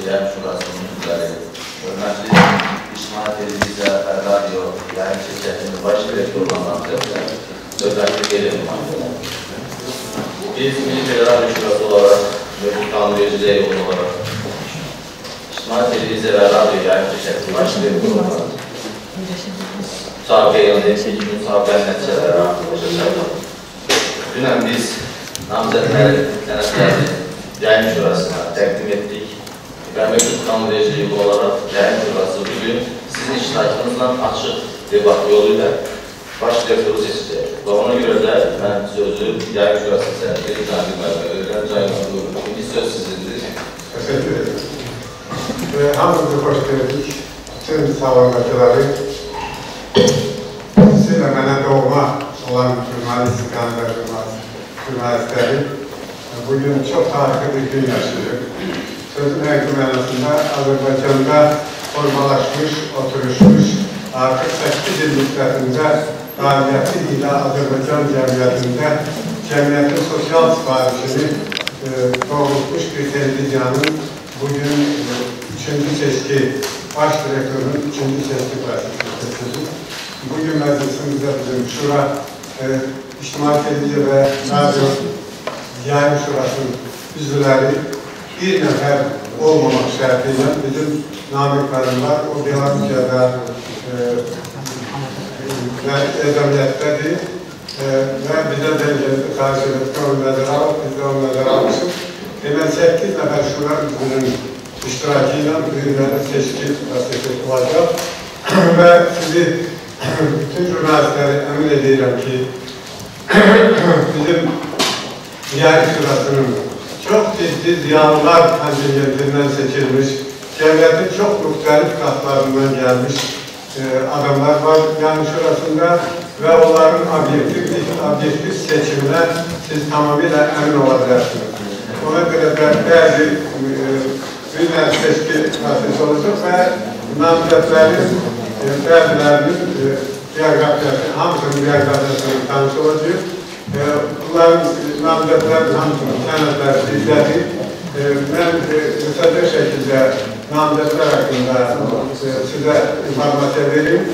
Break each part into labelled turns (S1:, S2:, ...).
S1: Yayın Şurası'nın üzeri, hörmətli İctimai Televiziya və Radio Yayın Şirkətinin baş direktoru olan namizədlər, hörmətli qeyri-nümayəndələr. Biz Milli Federal Şurası olaraq, mövcud qanunvericiliyə uyğun olaraq, İctimai Televiziya və Radio Yayın Şirkətinin baş direktoru olaraq, müsabiqə yılında ilk müsabiqənin nəticələri haqqında çəkdik. Dünən biz namizədlərin tələblərini Yayın Şurasına təqdim etdik və mövcud qanunvericiliyə uyğun olaraq Yayın Şurası bugün sizin iştirakınızla açıq debat yolu ilə baş direktoru seçəcək. Və ona görə də mən sözü Yayın Şurası səhəri Cahil Mərmə verirəm. Cahil Mərmə, indi söz sizindir.
S2: Təşəkkür ederim. Hamınızı xoş gördük. Bütün sağlamlıqları sizinlə mənə doğma olan jurnalistikanda jurnalistləri bugün çok tarihli bir gün yaşıyor. Sözün həqiqi mənasında Azərbaycanda formalaşmış, oturuşmuş, artıq 8 il müddətində fəaliyyəti ilə Azərbaycan cəmiyyətin sosial sifarişini doğrultmuş bir televiziyanın bugün 3. seçki baş direktorunun 3. seçki vəzifəsidir. Bugün məclisimizdə bizim Şura, İctimai Televiziya və Radio Yayın Şurası'nın üzvləri bir nəfər olmamaq şərtiyle bizim namiklərim var. O Belarusiyada və Ezamiyyətdədir və bizə dengəli xarş edib onu nəzərə alıb, biz də onu nəzərə almışıq. Demək 8 nəfər Şura üzvünün iştirakı ilə bugünləri seçki prosesi olacaq və sizi bütün jurnalistləri əmin edirəm ki, bizim Yayın Şurası'nın çok ciddi ziyanlar kontingentinden seçilmiş, cəmiyyətin çok müxtəlif katlarından gelmiş adamlar var Yayın Şurası'nda ve onların objektif seçimine siz tamamıyla emin olabilirsiniz. Ona göre de bazı günler seçki prosesi olacak ve namizədlərin bazılarının biyografiyası, hamısının biyografiyasının tanışı olacaq. Bunların namizədlərin hamısının sənədləri izlədik. Mən müsəddə şəkildə namizədlər haqqında sizə informasiya vereyim.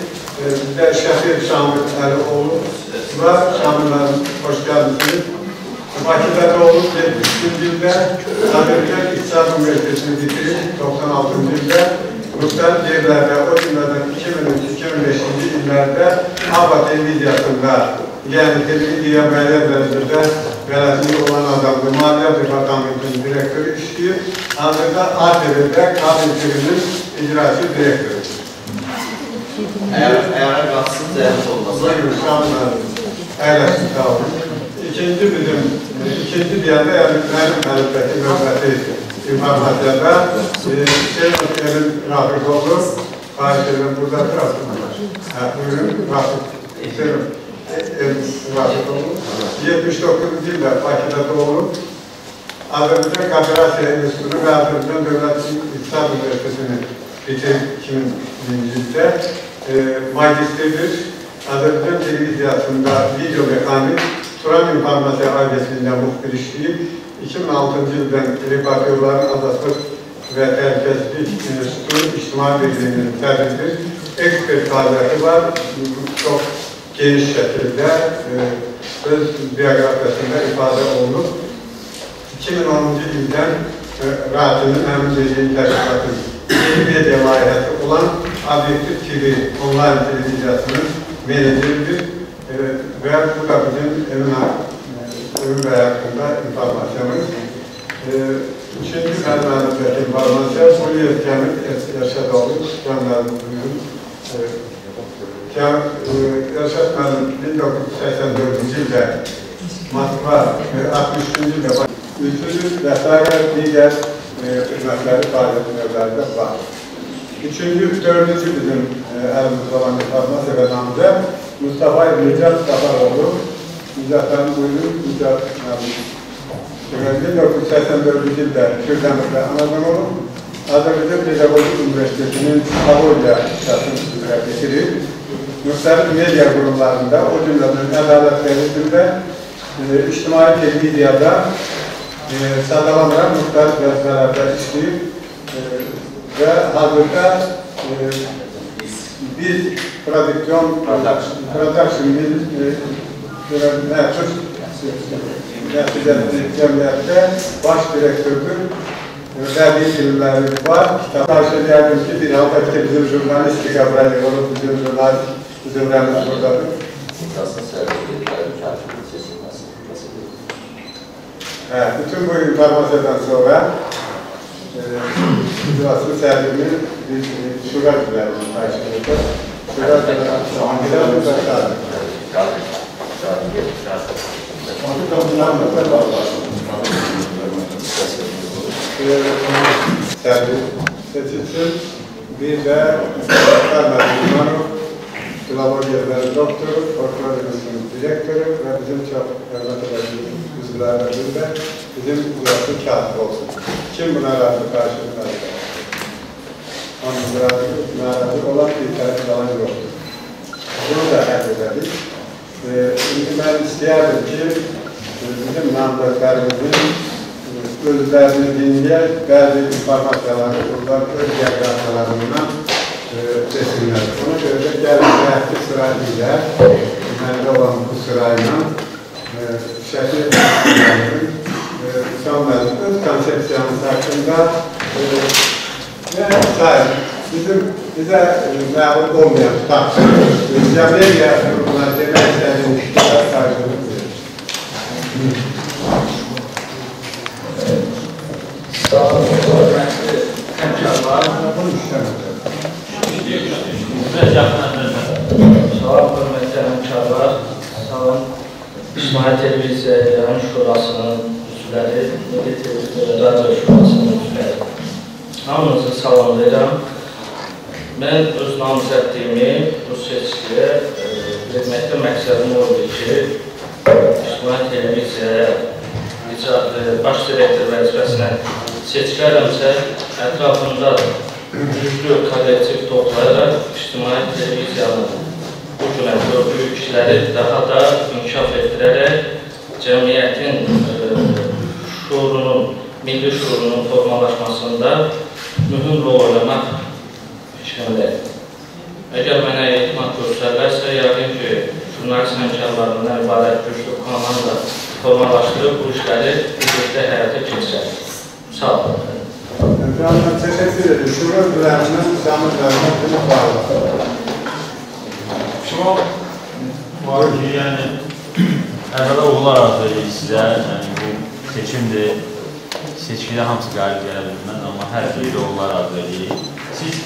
S2: Bizdə Şəfir Şamil Əlioğlu var. Şamil Əli, hoş gəldiniz. Bakıda doğulub 73-cü ildə Azərbaycan İqtisad Üniversitesini bitirib 96-cı ildə müxtəlif yerlərdə o cümlədən 2003-2005-ci illərdə ABA televiziyasında yəni televiziya müəyyən dərəcədə bələdçi olan adamdır. Maliyyə Departamentinin direktörü işləyir. Hazırda ATV-də Kabel TV'nin icraçı direktörüdür.
S1: Əgər qalsın zəhət olmasa,
S2: əyləsin, sağ olun. İkinci deyəndə, yəni mənim əlbəttəki növbəti informasiyada Hüseyin Emin Rafiqoğlu, xahiş edirəm, buradadır aslında. Buyurun, Hüseyin Emin Rafiqoğlu, 79-cu ildə Bakıda doğulub, Azərbaycan Kooperasiya İnstitutu və Azərbaycan Dövlət İqtisad Üniversitesini bitirib 2000-ci ildə magistridir. Azərbaycan televiziyasında video mekanik Turan İnformasiya ailəsində müxbir işləyib, 2006-cı ildən reportörlərin azadlıq və təhlükəsizlik İnstitutu İctimai Birliyinin sədridir. Ekspert fəaliyyəti var, çox geniş şəkildə öz biyografiyasında ifadə olunub. 2010-cu ildən Rahatinin həmin dediyi təşkilatın yeni media layihəsi olan Objektiv TV onlayn televiziyasının meneceridir və bu da bizim Emin Bey haqqında informasiyamız. Üçüncü mənim əlimdəki informasiya Buliyev Kəmil Yaşadoğlu göndərdim bugün. Yaşad mənim 1984-cü ildə Moskva 63-cü ildə üzvülü və sairə digər xidmətləri fəaliyyət növlərində var. Dördüncü bizim əlimizdə olan informasiya və namizəd Mustafa Nicat Safaroğlu. Nicatlarını buyurun, Nicat mənim. 1984-cü ildə Kürdəmirdə anadan olub. Azərbaycan Pedagojik Üniversitetinin Psixologiya şəxsini üzrə bitirib. Müxtəlif media qurumlarında, o cümlədən Ədalət Qəzetində, İctimai Televiziyada sadalandıran müxtəlif vəzifələrdə işləyib. və hazırda biz production məhdud nəticəli cəmiyyətdə baş direktordur. Bədii filmləri var. Qarşı edərdim ki, bir halbuki bizim jurnalistik əvvəli olub, bizim jurnalist buradadır.
S1: Nasıl sərgiliklərin kərfinin seçilməsi?
S2: Bütün bu informasiyadan sonra icrasını sərginin bir şura düzəldir qarşılığında. Şura düzəldir və şardır. Sərgi seçilsin. Bir də Məhməd Umarov, filologiyaların doktoru, folklorumuzun direktoru və bizim çox hörmət edəcəyimiz üzvlərdən də bizim burası katib olsun. Kim buna razı qarşılıq alır? Onun narazı olan bir tərəf alan yoxdur. Bunu da həll edədik. Şimdi mən istəyərdim ki, bizim namzədlərimizin özlərini dinləyək, bəzi informasiyaları buradan öz diaqrafyalarından desinlər. Ona görə də gəlin rəhti sırayla, məndə olan bu sırayla şəkil edilməlidir. Sanmazım, öz konsepsiyamız haqqında və sayın, bizə məlum olmayan tutaq, cəmiyyət qurumuna demək istədiyim işlərə qarşılıq verir.
S1: Sağ olun, hörmətli həmkarlar.
S2: Bunu işləmədir.
S3: Sağ olun, hörmətli həmkarlar. Sağ olun, İctimai Televiziyanın Şurasının üzvləri, Milli Televiziya Radio Şurasının üzvləri. Hamınızı salamlayıram. Mən öz namizədliyimi bu seçkiyə verməkdə məqsədim oldu ki, İctimai Televiziyaya baş direktor vəzifəsinə seçilərəmsə, ətrafında güclü kollektiv toplayaraq İctimai Televiziyanın bu günə gördüyü işləri daha da inkişaf etdirərək cəmiyyətin şuurunun, milli şuurunun formalaşmasında mühüm rol oynamaq fikrindəyim. Əgər mənə etimad göstərlərsə, yəqin ki, jurnalist həmkarlarından ibarət güclü komanda formalaşdırıb bu işləri birlikdə həyata keçirək. Sağ olun.
S2: Canım, təşəkkür edir. Şura üzvlərindən canlılarına bunu bağlı.
S4: Şuna var ki, yəni, əvvələ uğurlar arzu edirik sizə. Bu seçimdir. Seçkidə hamısı qalib gələ bilməz, amma hər biri uğurlar arzu edirik. Siz,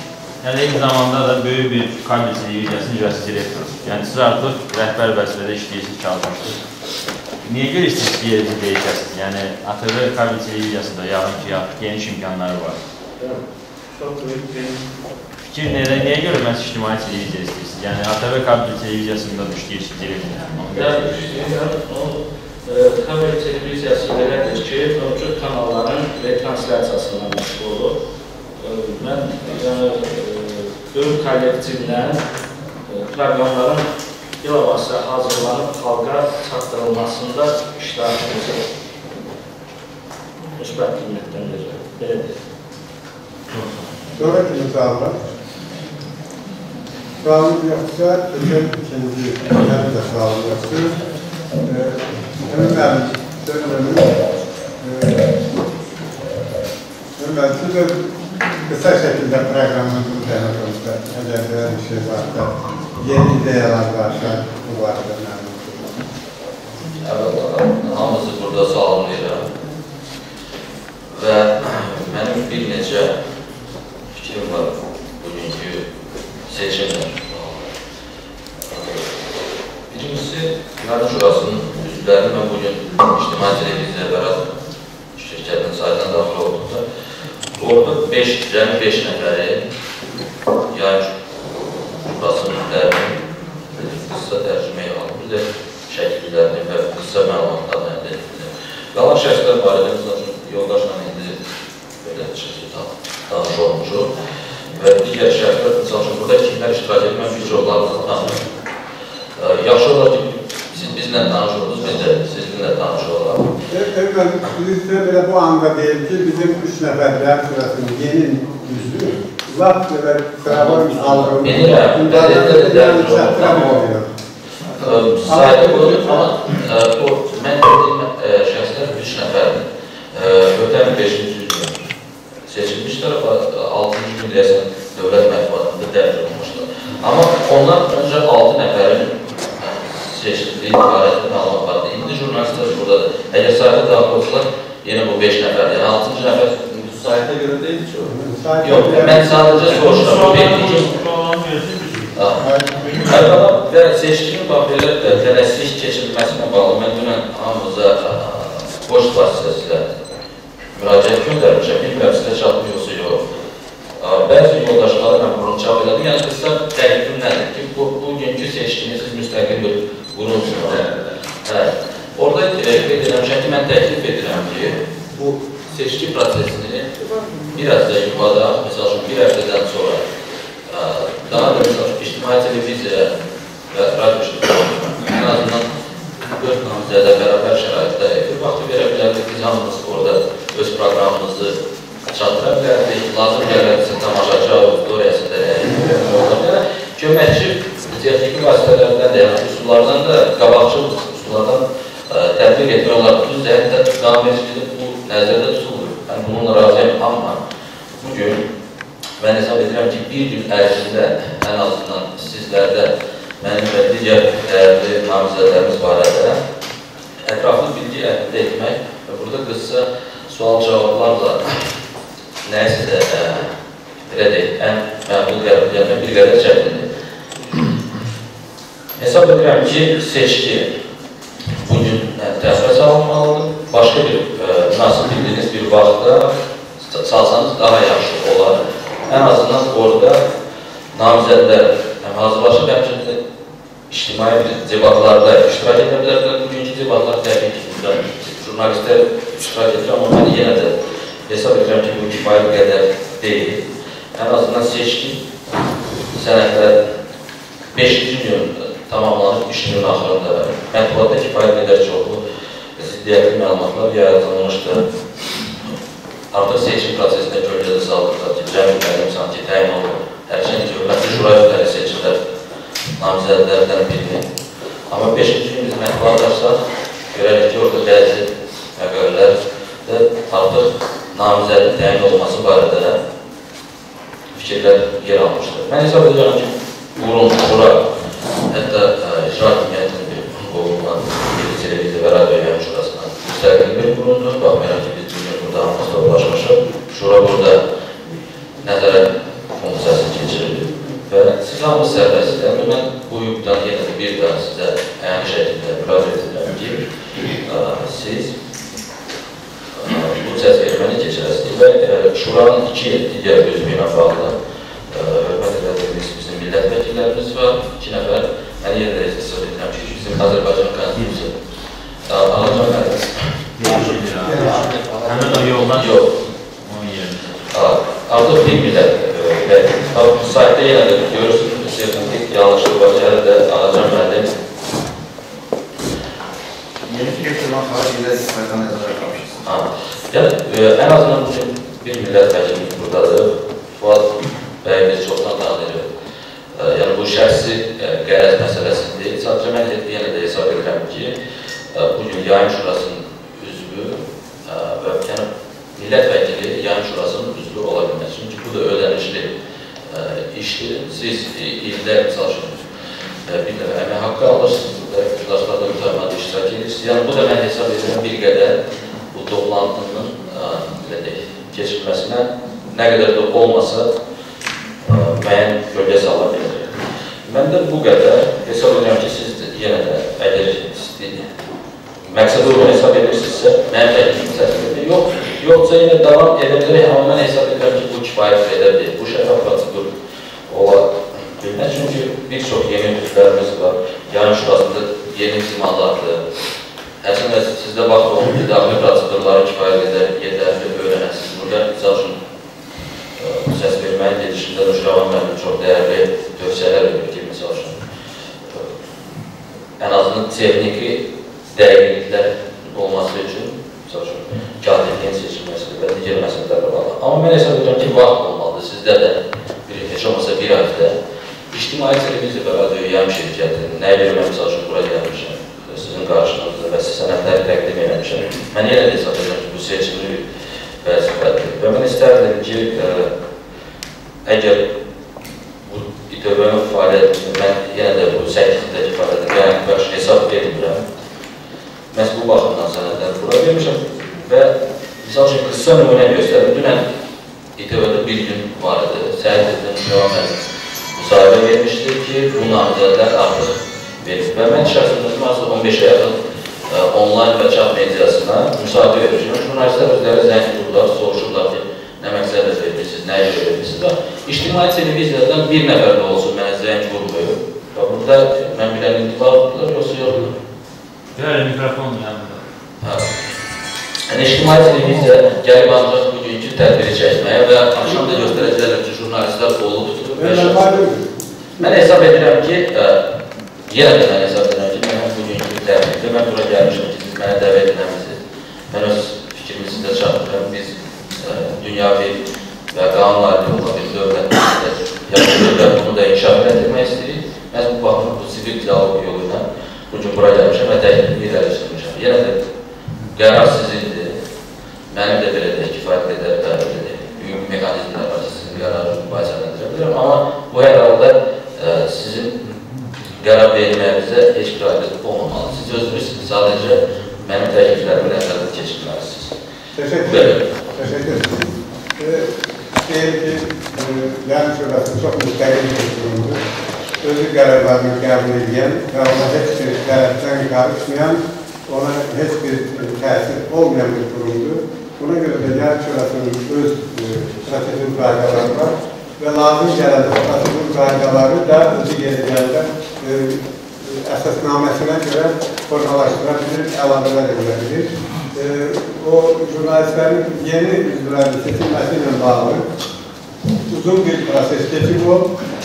S4: eyni zamanda da böyük bir kabel televiziyasının icrası direktorusunuz. Yəni, siz artıq rəhbər vəzifədə işləyirsiniz, çalışmışsınız. Niyə görürsünüz ki, yerinizi dəyişəsiniz? Yəni, ATV kabel televiziyasında yaxın ki, geniş imkanları var.
S3: Çox böyük bir
S4: fikir niyə görə məhz ictimai televiziya istəyirsiniz? Yəni, ATV kabel televiziyasında işləyirsiniz direktor.
S3: Kabel televiziyası belədir ki, mövcud kanalların retranslyasiyasından məşğul olur. Mən böyük kollektivlə proqramların bilavasitə hazırlanıb xalqa çatdırılmasında iştirak edir. Müsbət qiymətdən belədir.
S2: Sonraki misallar. Sualım yoksa, ikinci de sualım yoksa. Hemen size kısa şekilde programımızı tanıtımızda özellikle bir şey varsa, yeni ideyalar varsa bu varsa memnun.
S1: Evet, hamımızı burada salamlayıram. Və mənim bir necə fikrim var bugünkü seçimlər. Birincisi, İctimai Şurasının üzvlərini mən bugün İctimai Televiziya Bərat şirkətinin saytına daxil olduqda orada cəmi 5 nəfəri Yayın Şurasının üzvlərinin qısa tərcüməyə alıb, bir də şəkillərini və qısa məlumatlarını əldə edildi. Qalan şəxslər barədə yoldaşla indi belə tanış olmuşuq və digər şəxslər çalışır. Burada kimlər iştirak edir, mən bir çoxlarınızı tanıyım. Yaxşı olar ki, siz bizlə tanış olursunuz, biz də sizinlə tanış olaraq.
S2: Sizə belə bu anda deyil ki, bizim 3 nəfərlər sırasında yeni düzdür. Lap belə sıralar aldığımız
S5: Sayıda budur, amma mən dediyim şəxslər 3 nəfərdir. Ötən 5-ci gün seçilmişdir, 6-cı gün deyəsən dövlət mətbuatında dərc olunmuşdur. Amma onlar öncə 6 nəfərin seçildiyi ibarətli məlumat vardı. İndi jurnalistlər buradadır. Əgər sayıda daxil olsalar, yenə bu 5 nəfərdir. Yəni 6-cı nəfər
S1: sayıda görə deyil ki o.
S5: yox, mən sadəcə soruşuram. Bu belli və seçkinin bax belə tələsik keçirilməsinə bağlı mən dünən hamımıza poçt vasitəsilə müraciət göndərmişəm. Bilmirəm sizə çatmıyorsa yox. Bəzi yoldaşları mən bunu çap elədim. Yəni qısa təqdim nədir ki, bugünkü seçkini siz müstəqil bir qurumsunuz. Orada qeyd eləmişəm ki, mən təklif edirəm ki, bu seçki prosesini biraz da yuxada, məsəl üçün bir həftədən sonra daha da məsəl üçün ictimai televiziya və radio şirkətləri ən azından 4 namizədə bərabər şəraitdə efir vaxtı verə bilərdik. Biz hamımız orada öz proqramımızı çatdıra bilərdik. Lazım gəlirsə tamaşaçı auditoriyası da köməkçi texniki vasitələrdən də, yəni üsullardan da, qabaqçı üsullardan tətbiq etmək olar. Düzdür, hətta qanunvericilikdə bu nəzərdə tutulur. Yəni bununla razıyam, amma bugün mən hesab edirəm ki, bir gün ərzində ən azından sizlərdə mənim və digər dəyərli namizədlərimiz barədə ətraflı bilgi əldə etmək və burada qısa sual-cavablarla nəyəsə də belə deyək, ən məqbul qəbul edilmək bir qədər çətindir. Hesab edirəm ki, seçki bugün təxirə salınmalıdır. Başqa bir münasib bildiyiniz bir vaxtda salsanız daha yaxşı olar. Ən azından orada namizədlər hazırlaşıb həmçinin ictimai debatlarda iştirak edə bilərlər. Bugünkü debatlar təbii ki, jurnalistlər iştirak edir, amma mən yenə də hesab edirəm ki, bu kifayət qədər deyil. Ən azından seçki sənədlər 5-ci gün tamamlanıb, 3 günün axırında mətbuatda kifayət qədər çoxlu ziddiyyətli məlumatlar yaradılmışdır. Artıq seçim prosesində kölgədə saldıqlar ki, cəmi məlim sanki təyin olunur. Hərçənin ki, hörmətli şura üzrəli seçirlər namizədlərdən birini. Amma 5-ci gün biz mətbuat açsaq, görərik ki, orada bəzi məqalələr də artıq namizədin təyin olması barədə fikirlər yer almışdır. Mən hesab edirəm ki, qurum, şura, hətta icra hakimiyyətinin bir qolundan, Milli Televiziya və Radio Yayım Şurasından müstəqil bir qurumdur. Baxmayaraq ki, biz bugün burada hamımızda ulaşmışıq. Şura burada nəzərət funksiyası keçirilir və siz hamımız sərbəstliklər. Mən bu hüquqdan yenə də bir daha sizə əyani şəkildə müraciət edirəm ki, siz bu səs verməni keçirəsiniz və Şuranın 2 digər üzvü ilə bağlı hörmət edildiğimiz bizim millət vəkillərimiz var, 2 nəfər. Mən yenə də hesab edirəm ki, bizim Azərbaycan Konstitusiya alacaq mənim.
S4: Həmin o yoldan
S5: yox.
S4: Onun yerində.
S5: Artıq bir millət vəkil. Bu saytda yenə də görürsünüz, sertifik yanlışlığı var, hələ də alacaq mənim.
S1: Yeni fikirdən xarc ilə istifayədən nəzərə qalmışsınız.
S5: Yəni, ən azından bugün bir millət vəkilimiz buradadır. Fuad bəyimiz çoxdan tanıyırıq. Yəni, bu şəxsi qərəz məsələsidir. Sadəcə mən yenə də hesab edirəm ki, bugün Yayım Şurasının üzvü və millət vəkili Yayım Şurasının üzvü ola bilməz. Çünki bu da ödənişli işdir. Siz ildə, misal üçün, bir dəfə əmək haqqı alırsınız, burada iclaslarda mütəmməli iştirak edirsiniz. Yəni, bu da mən hesab edirəm bir qədər bu toplantının keçirilməsinə nə qədər də olmasa müəyyən gölgə sala bilir. Mən də bu qədər hesab edirəm ki, siz yenə də əgər məqsədə uyğun hesab edirsinizsə, mənim təklifimi səsləyir. Yoxsa yenə davam edə bilərək, amma mən hesab edirəm ki, bu kifayət edə bilir. Bu şəfaf prosedur ola bilmək. Çünki bir çox yeni üzvlərimiz var. Yayım Şurasında yeni zimalardır. Əslində, sizdə vaxt olun ki, daxili prosedurları kifayət edər, yetərli öyrənəsiniz. Burada, misal üçün, səs verməyin gedişində Nuşravan mənim çox dəyərli tövsiyələr verir ki, misal üçün, ən azından texniki dəqiqliklər olması üçün, misal üçün, Amma mən hesab edirəm ki, vaxt olmalıdır. Sizdə də heç olmasa bir həftə İctimai Televiziya və Radio Yayım şirkətinin nə verir, mən misal üçün bura gəlmişəm, sizin qarşınızda və siz sənədləri təqdim eləmişəm. Mən yenə də hesab edirəm ki, bu seçimli bir vəzifədir. Və mən istərdim ki, əgər bu İTV-nin fəaliyyətini, mən yenə də bu 8-dəki fəaliyyətini yəni bəxş hesab etmirəm. Məhz bu baxımdan sənədləri bura vermişəm və misal üçün qısa nümunə göstərim. Dünən İTV-də bir gün var idi, Səhət edilən devam edir. Müsahibə vermişdir ki, bu namizədlər artıq verir. Və mən şəxsində 15-ə yaxın onlayn və çap mediasına müsahibə vermişim. Jurnalistlər özləri zəng vururlar, soruşurlar ki, nə məqsədlə verirsiniz, nə ilə verirsiniz. İctimai Televiziyadan bir nəfər də olsun mənə zəng vurmuyor. Və burada mən bilən intifadırlar, yoxsa yoxdur.
S4: Görək, mikrofon yanında.
S5: İctimai Televiziya gəlib ancaq bugünkü tədbiri çəkməyə və axşam da göstərəcəklər ki, jurnalistlər olub tutulub. Mən hesab edirəm ki, yenə də mən hesab edirəm ki, mən bugünkü tədbirdə mən bura gəlmişəm ki, siz mənə dəvət edəmisiniz. Mən öz fikrimi sizə çatdırım. Biz dünyavi və qanun ayrılığı olan bir dövlətdə yaşayırıq və bunu da inkişaf etdirmək istəyirik. Mən bu baxımda bu sivil dialoq yolu ilə bugün bura gəlmişəm və təklifini irəli sürmüşəm. Yenə də qərar sizindir. Mənim də belə də kifayət qədər bugün mexanizmlər var ki, sizin qərarınızı mübahisələndirə bilirəm. Amma bu hər halda sizin qərar verilməyinizə heç bir aydınlıq olmamalı. Siz özünüz sadəcə mənim təkliflərimi nəzərdə keçirməlisiniz.
S2: Teşekkür ederim. Deyil ki, Yayım Şurası çox müstəqil bir kurumdur. Özü qərarlarını qəbul edən və ona heç bir tərəfdən qarışmayan, ona heç bir təsir olmayan bir kurumdur. Buna görə də Yayım Şurasının öz strategik qaydaları var və lazım gələn strategik qaydaları da özü gedəcəndə əsasnaməsinə görə formalaşdıra bilir, əlavələr edilə bilir. O jurnalistlərin yeni üzvlərin seçilməsi ilə bağlı uzun bir proses keçib o.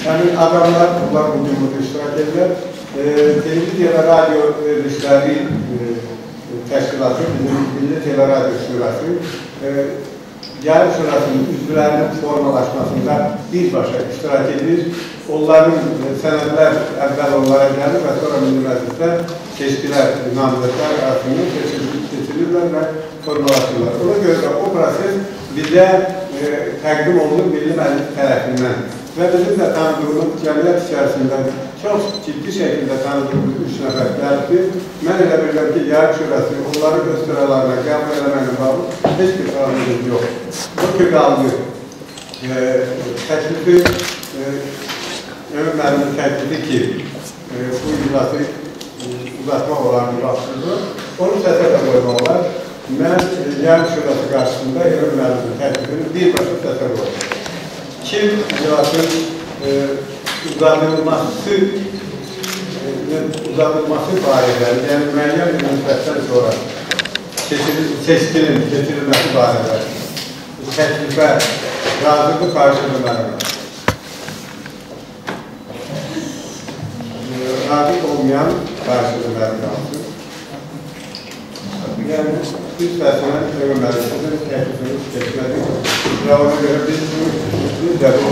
S2: Həmin adamlar, bunlar bugün burada iştirak edirlər. Televiziya və radio verilişləri təşkilatı, Milli Teleradyo Şurası, Yayım Şurasının üzvlərinin formalaşmasında birbaşa iştirak edir. Onların sənədlər əvvəl onlara gəlir və sonra Milli Məclisdə seçkilər, namizədlər arasında seçilirlər və formalaşırlar. Ona görə də o proses bizə təqdim olunur Milli Məclis tərəfindən. Və bizim də tanıdığımız cəmiyyət içərisində çox ciddi şəkildə tanıdığımız 3 nəfər gəldi. Mən elə bilirəm ki, Yayım Şurası onların öz sıralarına qəbul eləməklə bağlı heç bir problemimiz yox. Bu ki qaldı təklifi, müəllimin təklifi ki, bu icrası uzatmaq olar bir vaxtdır. Onu səsə də qoymaq olar. Mən Yayım Şurası qarşısında müəllimin təklifini birbaşa səsə qoyuram. Kim icrasının uzadılması barədə, yəni müəyyən bir müddətdən sonra seçkinin keçirilməsi barədə təklifə razılıq qarşılığına razı olmayan qarşılığına qalsın. Yəni, biz təsəmən ömürlərimizin təklifini keçmədik və ona görə biz də bu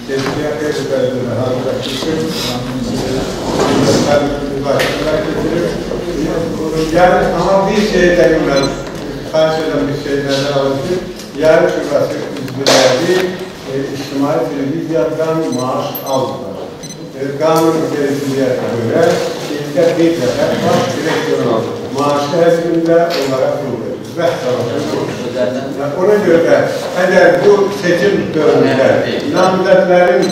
S2: seçkiyə xeyli bələdəmə hazırlaşmışdır. Müzakirələr getirir. Yəni, amma bir şey dəqiqməz, xarş edən bir şey nəzər alır ki, Yayım Şurası üzvləri İctimai Televiziyadan maaş aldılar. Qanun gerekliyə görə ildə bir dəfə baş direktorun maaşı həzmində onlara pul verir. Ona görə də əgər bu seçim dövründə namizədlərin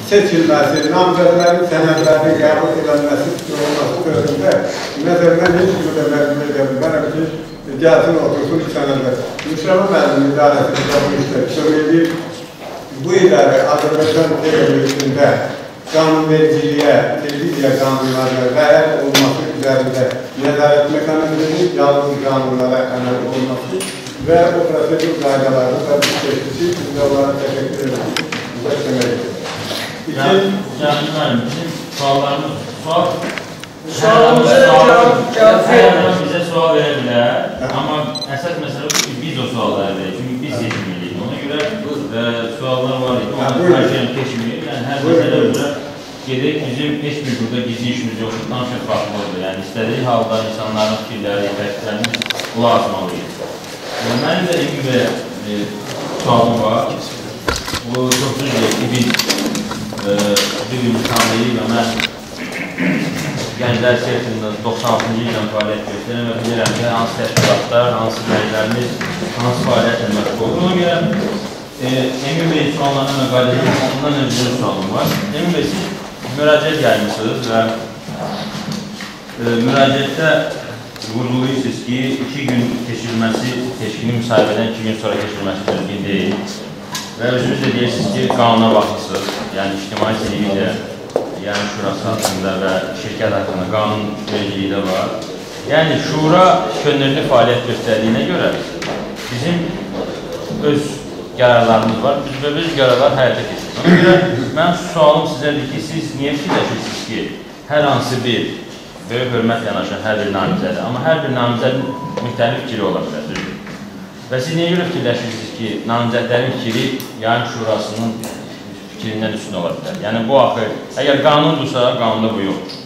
S2: seçilməsi, namizədlərin sənədlərinin qəbul edilməsi olması dövründə nəzərdən heç bir də məqbul edə bilmərəm ki, gəlsin otursun sənədlər. Müşrəmə müəllimin idarəsində bu işlə kömək edir. Bu illəri Azərbaycan televizyasında qanunvericiliyə, televiziya qanunlarına rəayət olması üzərində nəzarət mexanizminin yalnız qanunlara əməl olması və o prosedur qaydalarını da bu seçkici bizə onlara təşəkkür edirik. Bizə kömək edir.
S4: Yəni, bizim suallarımız
S6: Sualımıza cavab
S4: bizə sual verə bilər, amma əsas məsələ bu ki, biz o sualları verək. Çünki biz seçməyik. Ona görə suallar var idi. Onu hər şeyin keçməyik. Yəni, hər məsələ üzrə gedək, bizim heç bir burada gizli işimiz yoxdur, tam şəffaflıqdır. Yəni, istədiyi halda insanların fikirləri, təkliflərini qulaq asmalıyıq. Mənim də ilk bir sualım var. Bu çox düzdür ki, biz bir-birimizi tanıyıq və mən Gənclər Sertində 96-cı ildən fəaliyyət göstərirəm və bilirəm ki, hansı təşkilatlar, hansı gənclərimiz, hansı fəaliyyətlə məşğul olur. Ona görə Emin Bey suallarına məqalədən ondan öncə sualım var. Emin Bey, siz müraciət gəlmişsiniz və müraciətdə vurğulayırsınız ki, 2 gün keçirilməsi, seçkinin müsahibədən 2 gün sonra keçirilməsi düzgün deyil və özünüz də deyirsiniz ki, qanuna baxırsınız, yəni ictimai televiziya, yəni şurası haqqında və şirkət haqqında qanun vericiliyi də var. Yəni, şura könüllü fəaliyyət göstərdiyinə görə bizim öz qərarlarımız var, biz qərarlar həyata keçirsiniz. Ona görə mənim sualım sizədir ki, siz niyə fikirləşirsiniz ki, hər hansı bir böyük hörmət yanaşan hər bir namizədir, amma hər bir namizədin müxtəlif fikri ola bilər, düzdür. Və siz niyə görə fikirləşirsiniz ki, namizədlərin fikri yayım şurasının fikrindən üstün ola bilər? Yəni, bu axı, əgər qanundursa, qanunda bu yoxdur.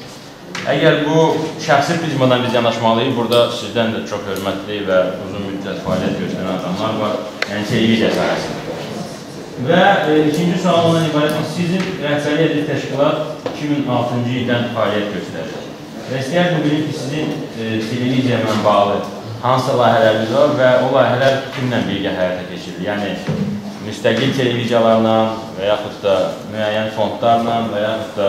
S4: Əgər bu şəxsi prizmadan biz yanaşmalıyıq, burada sizdən də çox hörmətli və uzun müddət fəaliyyət göstərən adamlar var, yəni televiziya sahəsində. Və ikinci sual ondan ibarət ki, sizin rəhbəri edil təşkilat 2006-cı ildən fəaliyyət göstərir. Və istəyərdim bilim ki, sizin televiziya ilə bağlı hansı layihələriniz var və o layihələr kimlə birgə həyata keçirilir? Yəni, müstəqil televiziyalarla və yaxud da müəyyən fondlarla və yaxud da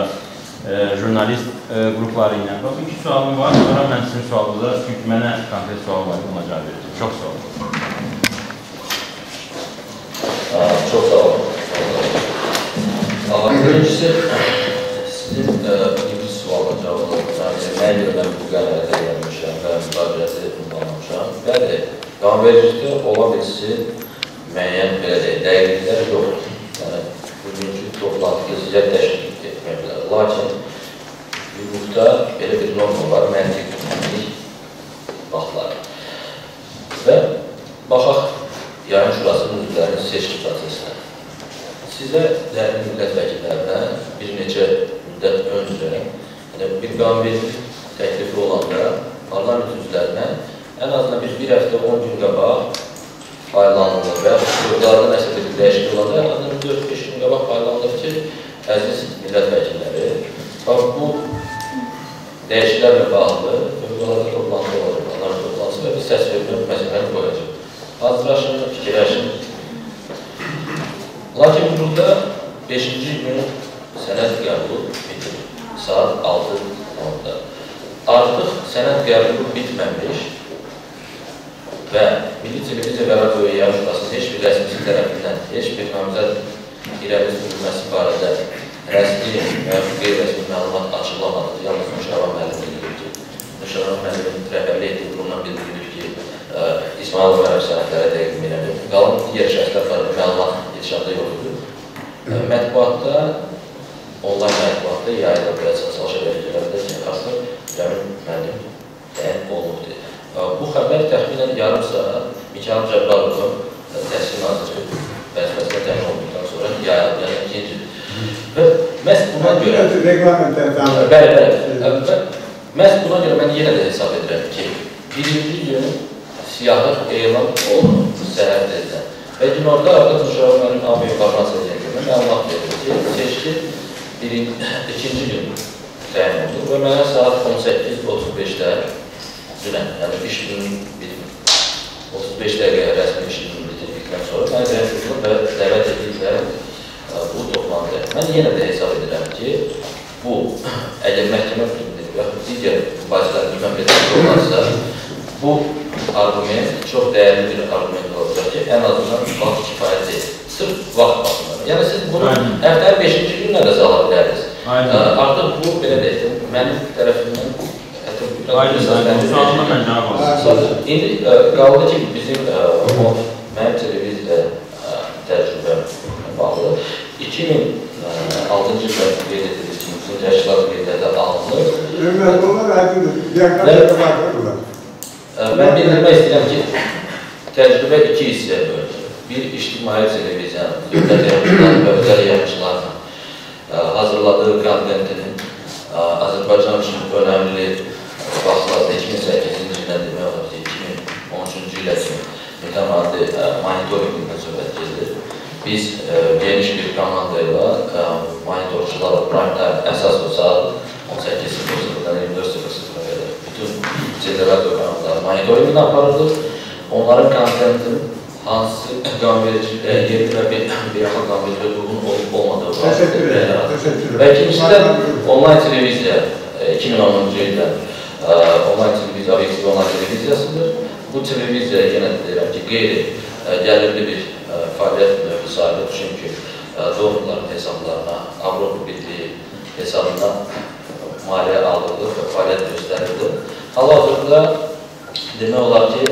S4: jurnalist qrupları ilə. Bax, 2 sualım var, sonra mən sizin sualınıza, çünki mənə konkret sual var, ona cavab verəcəm. Çox sağ olun.
S5: Çox sağ olun. Birincisi, sizin ikinci sualına cavab olun. Nəyə görə mən bu qənərətə gəlmişəm və müraciəti unutmamışam. Bəli, qanunvericilikdə ola bilsin, müəyyən belə deyil, dəqiqliklər yoxdur. Yəni, bugünkü toplantıda sizə təşkil etmək bilər. Lakin, hüquqda belə bir norma var, məntiqlik vaxtlar. Və baxaq, yayın şurasının üzvlərinin seçki prosesinə. Sizə dəyərli millət vəkillərinə bir neçə müddət öncə bir qanunvericilik təklifi olanda parlament üzvlərinə ən azından bir həftə 10 gün qabaq paylanılır və hüquqlarda nəsə bir dəyişiklik olanda ən azından 4-5 gün qabaq paylanılır ki, əziz millət vəkilləri, bu dəyişikliklərlə bağlı hüquqlarda toplantı olacaq, parlament toplantısı və bir səs vermə məsələni qoyacaq. Hazırlaşın, fikirləşin. Lakin burada 5-ci gün sənəd qəbulu bitir, saat 6:10-da. Artıq sənəd qəbulu bitməmiş və Milli Televiziya və Radio Yayım Şurasının heç bir rəsmisi tərəfindən, heç bir namizəd irəli sürülməsi barədə rəsmi və qeyri-rəsmi məlumat açıqlamadır. Yalnız Müşərrəf müəllim bildirir ki, Müşərrəf müəllimin rəhbərlik etdiyi qurumdan bildirilir ki, İsmail Fərəb sənədlərə dəqiq biləndir. Qalan digər şəxslər barədə məlumat yetişəndə yoxdur. Mətbuatda, onlayn mətbuatda yayıla biləcək sosial şəbəkələrdə ki, artıq Cəmil müəllim təyin olunubdur. Bu xəbər təxminən yarım saat Mikayıl Cəbbarovun təhsil naziri vəzifəsinə təyin olunduqdan sonra yayıla bilən ikincidir. Və məhz buna görə... Məhz buna görə mən yenə də hesab edirəm ki, birinci gün siyahı elan olunub səhər tezdən. Və gün orada artıq Müşərrəf müəllim AB informasiya edilmə məlumat verir ki, seçki ikinci gün təyin olunur və mənə saat 18:35-də dünən, yəni iş günün 35 dəqiqə rəsmi iş gününü bitirdikdən sonra mənə zəng edilib və dəvət edilirlər bu toplantıya. Mən yenə də hesab edirəm ki, bu, əgər məhkəmə filmdir və digər mübahisələr mühəm edilmiş olarsa, bu argument çox dəyərli bir argument olacaq ki, ən azından vaxt kifayət deyil. Sırf vaxt baxımları. Yəni, siz bunu həftənin 5-ci günlə də sala bilərdiniz. Artıq bu, belə deyil, mənim tərəfimdən İndi qaldı ki, bizim mənim televiziya təcrübəm bağlı 2006-cı ildə qeyd edilir ki, bizim təşkilat qeydlərdə alınır. Mən bildirmək istəyirəm ki, təcrübə 2 hissəyə bölünür. bir ictimai televiziyanın, dövlət yayımçıları və özəl yayımçılarının hazırladığı kontentinin Azərbaycan üçün önəmli vaxtlarda 2008-ci ildən demək olar ki, 2013-cü ilə kimi mütəmadi monitorinqdən söhbət gedir. Biz geniş bir komanda ilə monitorçularla prime time əsas o saat 18:00-dan 24:00-a qədər bütün teleradio kanalları monitorinqini aparırdıq. Onların kontentinin hansı qanunvericiliyə yerli və beynəlxalq qanunvericiliyə uyğun olub-olmadığı və ikincisi də onlayn televiziya 2010-cu ildə onlayn televiziya, obyektiv onlayn televiziyasıdır. Bu televiziya yenə deyirəm ki, qeyri-gəlirli bir fəaliyyət növü sayılır. Çünki donorların hesablarına, Avropa Birliyi hesabına maliyyə alınır və fəaliyyət göstərildi. Hal-hazırda demək olar ki,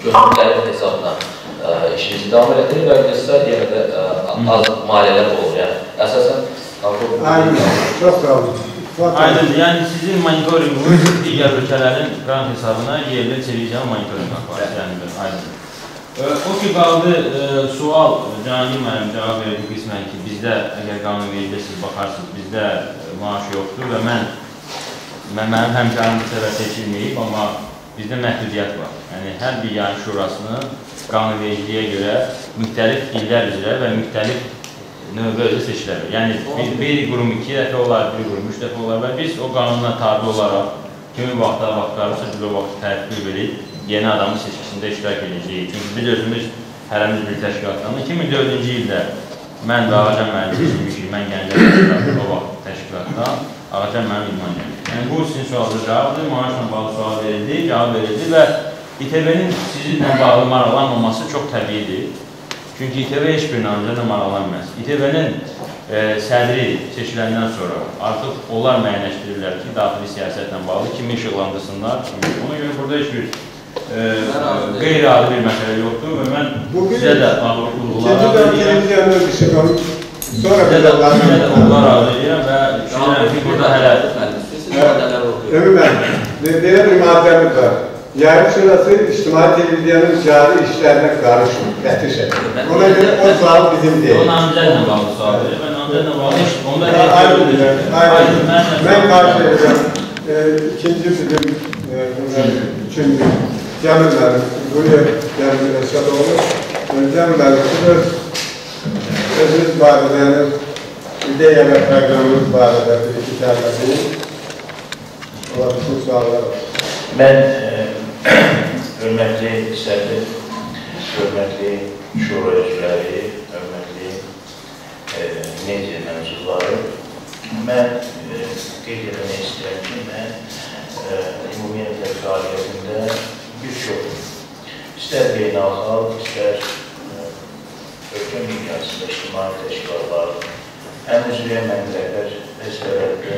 S5: gömrüklərin hesabına işimizi davam edilir və göstər yenə də az maliyyələr olur. Yəni, əsasən Avropa Birliyi.
S2: Çox sağ olun.
S4: Aydın, yəni sizin monitorinqiniz digər ölkələrin qran hesabına yerli televiziyanın monitorinq aparır. Aydın. O ki, qaldı sual, Cani müəllim cavab verdi qismən ki, bizdə, əgər qanunvericidə siz baxarsınız, bizdə maaş yoxdur və mənim həmkarım bu səbəb seçilməyib, amma bizdə məhdudiyyət var. Yəni, hər bir yayın şurasının qanunvericiliyə görə müxtəlif illər üzrə və müxtəlif növbə özü seçilir. Yəni, bir qurum 2 dəfə olar, bir qurum 3 dəfə olar və biz o qanunla tabi olaraq kimin vaxtda vaxtlarırsa biz o vaxt tərtib verib yeni adamın seçkisində iştirak edəcəyik. Çünki biz özümüz hərəmiz bir təşkilatdan 2004-cü ildə mən və Ağacan müəllim seçilmişik, mən gənclər o vaxt təşkilatdan Ağacan müəllim idman gəldik. Yəni, bu sizin sualda cavabdır, maaşla bağlı sual verildi, cavab verildi və İTV-nin sizinlə bağlı maraqlanmaması çox təbiidir. Çünki İTV heç bir namizədlə maraqlanmaz. İTV-nin sədri seçiləndən sonra artıq onlar müəyyənləşdirirlər ki, daxili siyasətlə bağlı kimi işıqlandırsınlar. Ona görə burada heç bir qeyri-adi bir məsələ yoxdur və mən sizə də ağırlıq qurğulara razı edirəm. Sizə də onlar razı edirəm və düşünürəm ki, burada hələ
S2: Ömür müəllim, belə bir maddəmiz var. Yayın şurası ictimai televiziyanın cari işlərinə qarışmır, qəti şəkildə. Ona görə o sual bizim deyil.
S4: O namizədlə bağlı sual verir. Mən namizədlə bağlı onda
S2: mən qarşı edəcəm. İkinci bizim üçüncü Cəmil müəllim, buraya Cəmil Rəşadoğlu. Cəmil müəllim, özünüz barədə, ideya və proqramınız barədə bir-iki kəlmə deyil. Ola bütün suallar var.
S6: Mən hörmətli sədr, hörmətli şura üzvləri, hörmətli media mənsubları, mən qeyd etmək istəyirəm ki, mən ümumiyyətlə fəaliyyətində bir çox, istər beynəlxalq, istər ölkə miqyasında ictimai təşkilatlar, həm üzvüyə mən rəhbər vəzifələrdə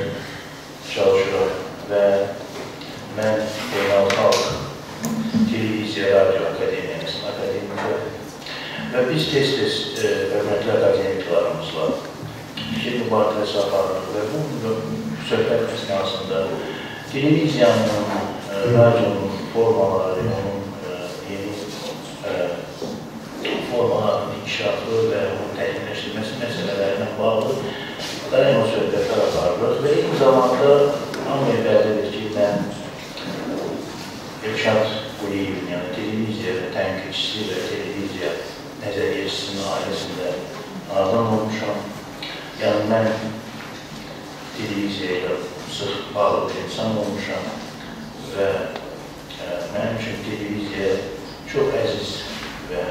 S6: çalışıram və mən beynəlxalq televiziya, radio akademiyasının akademiyada və biz tez-tez hörmətli akademiklarımızla fikir mübadiləsi aparırıq və bu söhbət əsnasında televiziyanın, radionun formaları, onun yeni formaların inkişafı və onun təkmilləşdirməsi məsələlərlə bağlı daima söhbətlər aparırıq və eyni zamanda hamıya bəllidir ki, mən Elşad Quliyevin, yəni televiziya tənqidçisi və televiziya nəzəriyyəçisinin ailəsində anadan olmuşam. Yəni, mən televiziya ilə sıx bağlı bir insan olmuşam və mənim üçün televiziya çox əziz və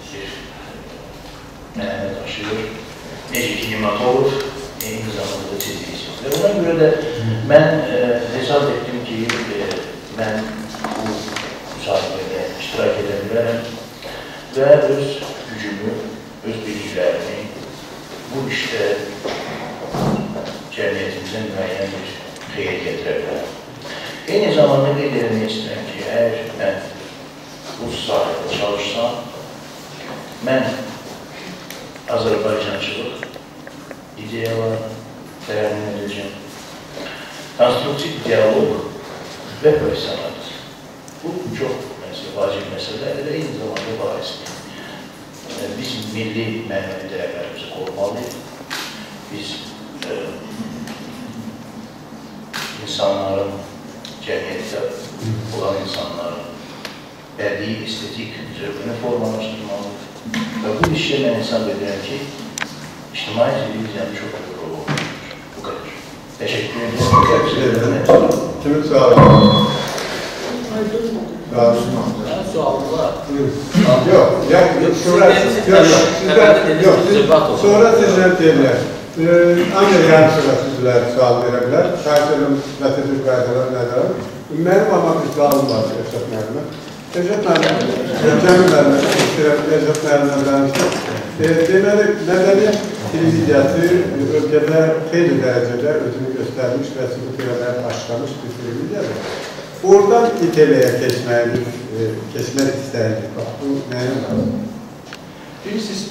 S6: bir mənəmə daşıyır. Necə ki, Nimatolov, eyni zamanda televiziya. Və ona görə də mən hesab etdim ki, mən bu müsahibədə iştirak edə bilərəm və öz gücümü, öz biliklərimi bu işdə cəmiyyətimizə müəyyən bir xeyir gətirə bilərəm. Eyni zamanda qeyd etmək istəyirəm ki, əgər mən bu sahədə çalışsam, mən Azərbaycançılıq ideyalarını tərəmin edəcəm. Konstruktiv dialog və profesionalizm. Bu çox vacib məsələdir və eyni zamanda barisdir. biz milli mənəvi dəyərlərimizi qorumalıyıq. Biz insanların, cəmiyyətdə olan insanların bədii, estetik zövqünü formalaşdırmalıyıq. Və bu işə mən hesab edirəm ki, ictimai televiziyanın çox büyük rolu olmalıdır. Bu kadar. Teşekkür ederim.
S2: Kimin sualı?
S1: Sualım var.
S2: Yok, sonra sizden deyirlər. Ancaq yarım sıra sizlər sual verə bilər. Karşılığım nəticə qaydalar nədir? Mənim amma bir sualım var, Eşrəf müəllimə. Eşrəf müəllimə, deməli, mədəniyyət televiziyası ölkədə xeyli dərəcədə özünü göstərmiş və sübutiyələr başlamış bir televiziyadır. Oradan İTL-yə keçmək istəyirdik. Bax, bu nəyin var?
S6: Bilirsiniz,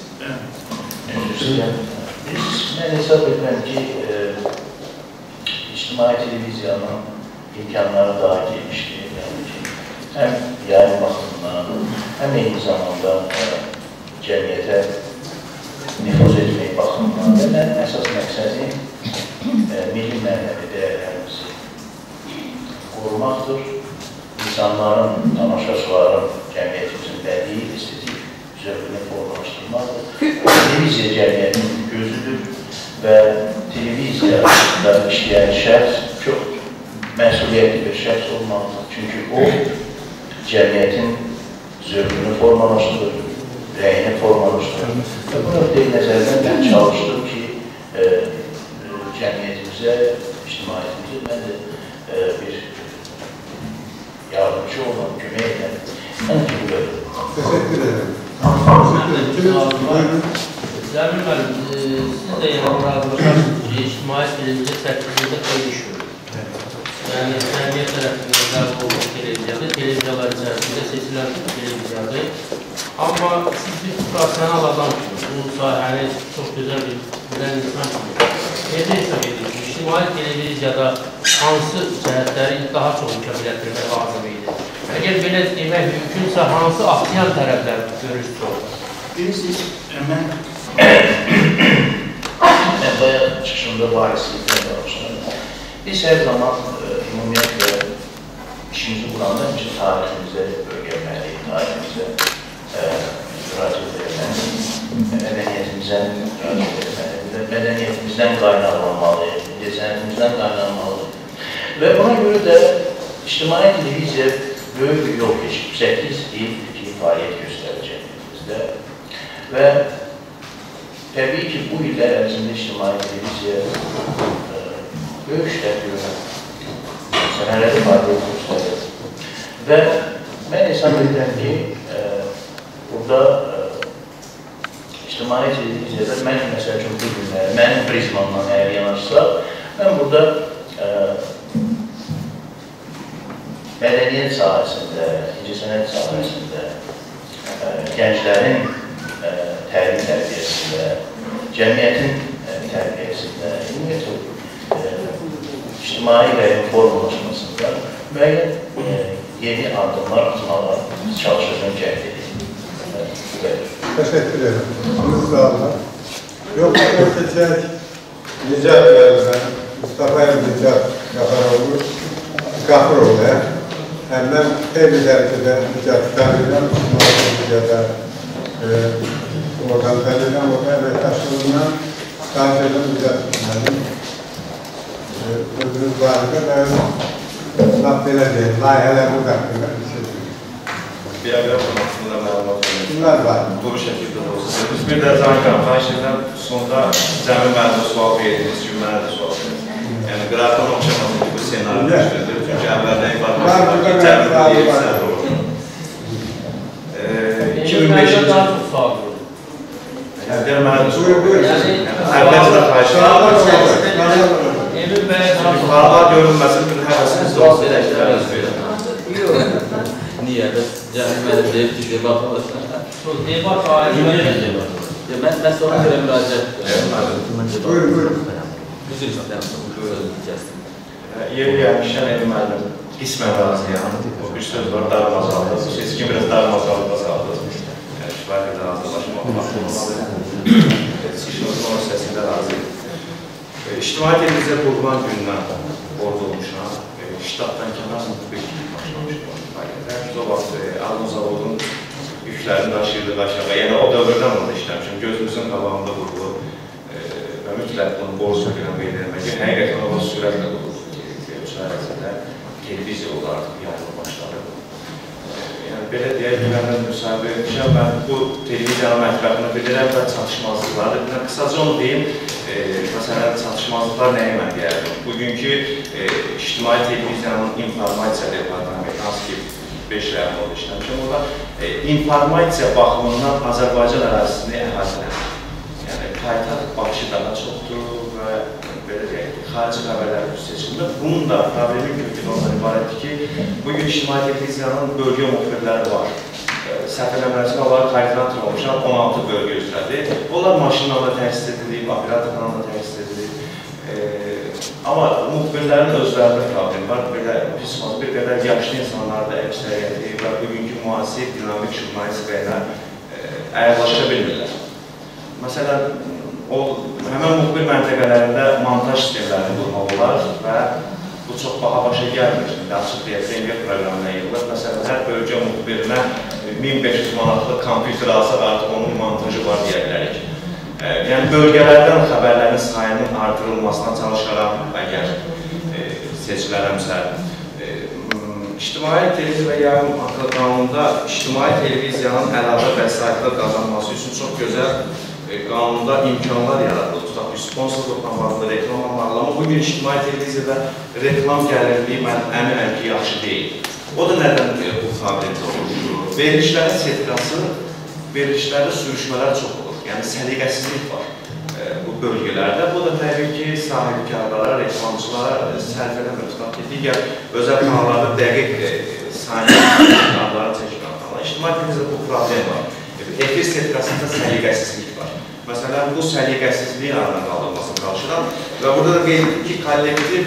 S6: mən hesab edirəm ki, ictimai televiziyanın imkanları daha genişdir. Həm yayın baxımından, həm eyni zamanda cəmiyyətə nüfuz etmək baxımından və mənim əsas məqsədim milli mənəvi dəyərlərimizi qorumaqdır. İnsanların, tamaşaçıların, cəmiyyətimizin bədii, estetik zövqünü formalaşdırmaqdır. Televiziya cəmiyyətin gözüdür və televiziyada işləyən şəxs çox məsuliyyətli bir şəxs olmalıdır. Çünki o, cəmiyyətin zövqünü formalaşdırır, rəyini formalaşdırır. Və bu nöqteyi nəzərdən mən çalışdım ki, cəmiyyətimizə, ictimaiyyətimizə mən də bir yardımcı olan, kömək edən, mən ki, bu qədər.
S2: Teşekkür ederim.
S7: Cəmil müəllim, siz də razılaşarsınız ki, ictimai televiziya sərkizində xeyli iş görür. Yəni, cəmiyyət tərəfindən qəbul olunmuş televiziyadır, televiziyalar içərisində seçilən televiziyadır. Amma siz bir profesional adamsınız, bu sahəni çox gözəl bilən insan kimi. Necə hesab edirsiniz? İctimai televiziyada hansı cəhətləri daha çox mükəmməllətdirmək lazım idi? Əgər belə demək mümkünsə, hansı aktiyan tərəflər görürsünüz orada?
S6: Bilirsiniz, mən bayaq çıxışımda varislikdən danışdım. Biz hər zaman ümumiyyətlə işimizi quranda ki, tariximizə bölgəlməliyik, tariximizə müraciət etməliyik, mədəniyyətimizə müraciət etməliyik, mədəniyyətimizdən qaynaqlanmalıyıq, incəsənətimizdən qaynaqlanmalıyıq. Və buna görə də ictimai televiziya böyük bir yol keçib, 8 il ki, fəaliyyət göstərəcək bizdə. Və təbii ki, bu illər ərzində ictimai televiziya böyük işlər görür, sənələri fəaliyyət göstərir. Və mən hesab edirəm ki, burada ictimai televiziyada mən məsəl üçün bu günləri, mənim prizmamdan əgər yanaşsa, mən burada mədəniyyət sahəsində, incəsənət sahəsində, gənclərin təlim tərbiyəsində, cəmiyyətin tərbiyəsində, ictimai rəyin formalaşmasında müəyyən yeni addımlar atmağa çalışacağım cəhd edeyim.
S2: Teşekkür ederim. Sağ Yoksa seçecek Nicat Bey'den, Mustafa Nicat Yaparoğlu, Kafiroğlu. Hemen tebrik ederim Nicat Tanrı'dan, Nicat oradan tanıdan, orada emektaşlarından Tanrı'dan Nicat Tanrı'dan. Ödünüz varlığı da laf vereceğiz, layiheler bu hakkında bir şey söyleyeyim.
S8: Bir evvel konusunda məlumat verir.
S2: Bunlar var.
S8: Doğru şəkildə olsun. Biz bir də Zankan xahişdən sonda Cəmil mənə sual verdiniz ki, mənə də sual verdiniz. Yəni, qıraatdan oxşamasın ki, bu senaryo düşdürdür. Çünki əvvəldən ifadə ki, Cəmil deyirsə doğru. 2005-ci
S7: daha çox sual verir.
S8: Yəni, mənə də sual verirsiniz. Əvvəlcə də xahişdən. Qaralar görünməsin, bir həvəsinizdə olsa edəkləriniz verir.
S5: Niyə? Cəmil mənim deyib ki, debat olursa.
S7: Debat ayrı debat.
S5: Mən sonra görə müraciət
S2: Buyurun.
S5: Üzr istəyirəm.
S8: Yeri gəlmişən Emin müəllim qismən razıyam. O bir söz var, darmazaldı. Bu seçki biraz darmazaldı saldı. Şifahiyyədə hazırlaşmaq. çıxışımızın o səsində razıyıq. İctimai televiziya qurulan gündən orada olmuşam. Ştatdan kənar müxbir başlamışdım. O vaxt Alman Zavodun yüklərini daşıyırdıq aşağı. Yəni o dövrdən orada işləmişim. Gözümüzün qabağında qurulur və mütləq bunu borcu qıram verilmək ki, həqiqətən o sürətlə qurulur. Televiziya olaraq yayılma başladı. Yəni, belə deyək, güvənən müsahibə etmişəm. Mən bu televiziyanın mətbəqini bilirəm və çatışmazlıqları. Qısaca onu deyim, məsələn, çatışmazlıqlar nəyə mən deyərdim? Bugünkü ictimai televiziyanın informasiya departamenti, hansı ki 5 rəyamda oldu işləmişəm, orada informasiya baxımından Azərbaycan ərazisini əhatə edir. Yəni, paytaxt Bakı daha çoxdur və belə deyək, xarici xəbərlər seçimdə. Bunun da problemin kökünü ondan ibarətdir ki, bugün ictimai televiziyanın bölgə müxbirləri var. Səhv eləməsində onları koordinator olmuşam, 16 bölgə üzrədir. Onlar maşınlarla təsis edilib, operatorlarla da təsis edilib. Amma müxbirlərin özlərində problem var. Bir qədər yaşlı insanlar da əksəriyyəti və bugünkü müasir, dinamik jurnalistika ilə əyarlaşa bilmirlər. Məsələn, həmən müxbir məntəqələrində montaj sistemlərini qurmaq olar və bu çox baha başa gəlmir. Açıq deyək, premier proqramına yayılır. Məsələn, hər bölgə müxbirinə 1500 manatlıq kompüter alsaq artıq onun montajı var deyə bilərik. Yəni, bölgələrdən xəbərlərin sayının artırılmasına çalışaram əgər seçilərəmsə. İctimai televiziya və yayım haqqı qanununda ictimai televiziyanın əlavə vəsaitlər qazanması üçün çox gözəl qanunda imkanlar yaradılır. Tutaq bir sponsorluqla bağlı, reklamla bağlı. Amma bugün ictimai televiziyada reklam gəlirliyi mən əminəm ki, yaxşı deyil. O da nədən bu fabrik olur? Verilişlərin sertifikası, verilişlərdə sürüşmələr çox olur. Yəni, səliqəsizlik var bu bölgələrdə. Bu da təbii ki, sahibkarlara, reklamçılara sərf eləmir. Tutaq ki, digər özəl kanallarda dəqiq saniyə kanalları çəkmir. İctimai televiziyada bu problem var. Efir sertifikasında səliqəsizlik var. Məsələn, bu səliqəsizliyin aradan qaldırılmasına çalışıram və burada da qeyd edir ki, kollektiv,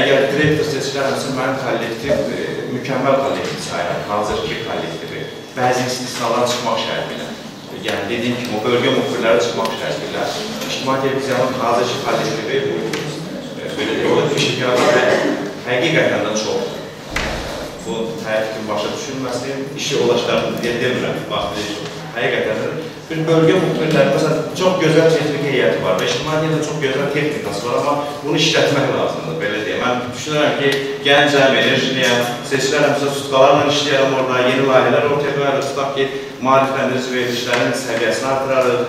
S8: əgər direktor seçilərəmsə, mənim kollektiv mükəmməl kollektiv sayıram, hazır ki, kollektivi bəzi istisnalara çıxmaq şərtilə. Yəni, dediyim kimi, o bölgə müxbirləri çıxmaq şərtilə. İctimai televiziyanın hazır ki, kollektivi o işikarlar həqiqətən də çoxdur. Bu tərif kimi başa düşülməsin, işi olaşlarını deyə demirəm, həqiqətən də bir bölgə müxbirləri, məsələn, çox gözəl texnik heyəti var və ictimaiyyətdə çox gözəl texnikası var, amma bunu işlətmək lazımdır, belə deyəm. Mən düşünürəm ki, gəncəm, enerjiliyəm, seçilərəmsə tutqalarla işləyərəm orada, yeni layihələr ortaya qoyarıq, tutaq ki, maarifləndirici verilişlərin səviyyəsini artırarıq,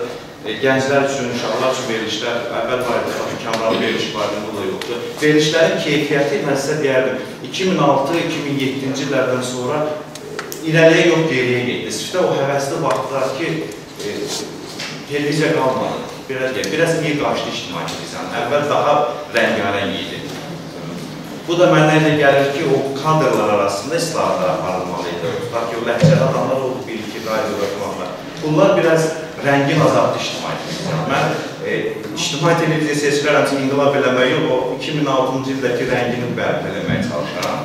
S8: gənclər üçün, uşaqlar üçün verilişlər, əvvəl var idi, kameralı veriliş var idi, bu da yoxdur. Verilişlərin keyfiyyəti, mən sizə deyərdim, 2006-2007-ci illərdən sonra irəliyə yox, geriyə getdi. Sifdə o həvəsli vaxtlar ki, televiziya qalmadı. Biraz iyi qaçdı ictimai televiziyanın. Əvvəl daha rəngarəng idi. Bu da mənə elə gəlir ki, o kadrlar arasında islahatlar aparılmalıydı. Tutaq ki, o ləhcəli adamlar oldu, bir-iki radio rəqamlar. Bunlar biraz rəngin azaltdı ictimai televiziyanı. Mən ictimai televiziya seçilərəmsə inqilab eləmək yox, o 2006-cı ildəki rəngini bərpa eləməyə çalışaram.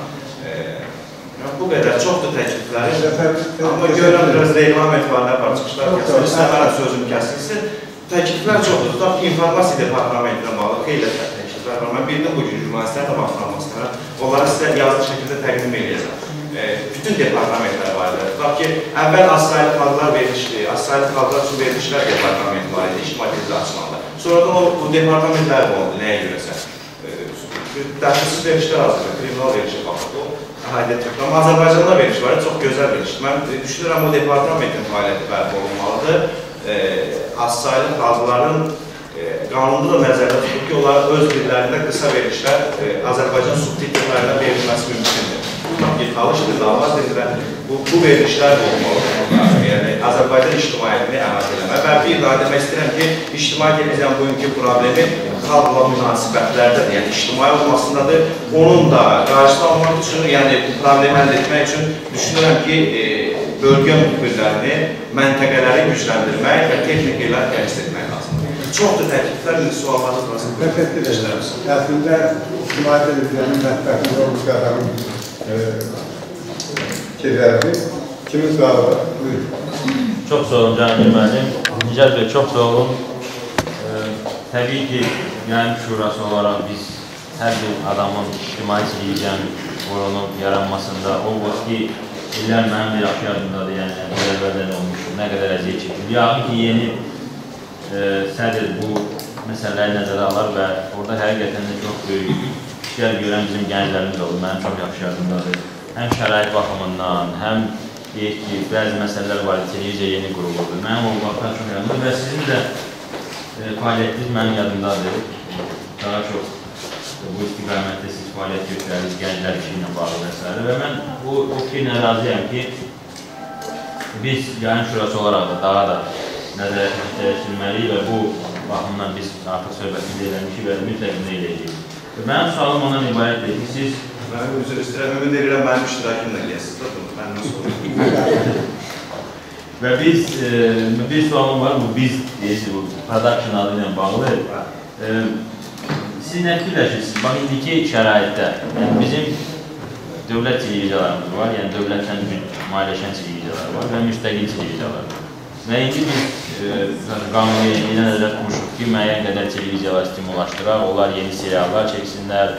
S8: Bu qədər, çoxdur təklifləri. Amma görürəm, biraz reklam etibarlar var, çıxışlar kəsilsin, istəmərəm sözüm kəsilsin. Təkliflər çoxdur. Tutaq ki, informasiya departamentinə bağlı xeyli təkliflər var. Mən bildim bugün jurnalistlər də başlanmasına, onlara sizə yazılı şəkildə təqdim edəcəm. Bütün departamentlər var idi. Tutaq ki, əvvəl asaylı xalqlar verilişdi, asaylı xalqlar üçün verilişlər departamenti var idi, ictimai televiziya açılanda. Sonradan o departamentlər oldu, nəyə görəsə. Dəxilsiz verilişlər hazırdır, kriminal verilişə baxıb. Amma Azərbaycanda veriliş var, çox gözəl veriliş. Mən düşünürəm, o departamentin fəaliyyəti bərpa olunmalıdır. Az-saylı xalqların qanunda da nəzərdə tutub ki, onlar öz dillərində qısa verilişlər Azərbaycan subtitrlərlə verilməsi mümkündür. Tutaq ki, talış dildə, avaz dildə bu verilişlər də olmalıdır. Yəni, Azərbaycan ictimaiyyətini əhatə eləmək. Və bir daha demək istəyirəm ki, ictimai televiziyanın bugünkü problemi xalqla münasibətlərdədir, yəni ictimai olmasındadır. Onun da qarşısını almaq üçün, yəni problemi həll etmək üçün düşünürəm ki, bölgə müxbirlərini, məntəqələri gücləndirmək və texnik yerlər təsis etmək lazımdır. Çoxdur təkliflər, suallarınız lazımdır.
S2: Əslində, ictimai televiziyanın mətbəqində olmuş qadağın gedərdi. Kimin sualı var? Buyurun.
S4: Çox sağ olun Cahangir müəllim. Nicat bəy, çox sağ olun. Təbii ki, Yayım Şurası olaraq biz hər bir adamın ictimai televiziyanın qurulunun yaranmasında olmaz ki, illər mənim bir yaxşı yadımdadır, yəni əvvəldən olmuşdur, nə qədər əziyyət çəkildi. Yaqin ki, yeni sədr bu məsələləri nəzərə alır və orada həqiqətən də çox böyük işlər görən bizim gənclərimiz oldu, mənim çox yaxşı yadımdadır. Həm şərait baxımından, həm deyək ki, bəzi məsələlər var, televiziya yeni qurulurdu. Mənim o vaxtdan çox yadımdadır və sizin də fəaliyyətiniz mənim yadımdadır. Daha çox bu istiqamətdə siz fəaliyyət göstərdiniz, gənclər işi ilə bağlı və s. Və mən bu fikirlə razıyam ki, biz Yayım Şurası olaraq da daha da nəzarətini dəyişdirməliyik və bu baxımdan biz artıq söhbətini eləmişik və mütləq bunu eləyəcəyik. Mənim sualım ondan ibarətdir ki, siz...
S8: Mənim üzr istəyirəm, ümid edirəm mənim iştirakimlə gəlsiniz. Məndən sonra.
S4: Və bir sualım var, bu biz deyirsiniz, bu production adı ilə bağlı. Siz nə fikirləşirsiniz? Bax, indiki şəraitdə, yəni bizim dövlət televiziyalarımız var, yəni dövlətdən maliyyələşən televiziyalar var və müstəqil televiziyalar var. Və indi biz qanunvericiliyə nəzərdə tutmuşuq ki, müəyyən qədər televiziyalar stimullaşdıraq, onlar yeni seriallar çəksinlər,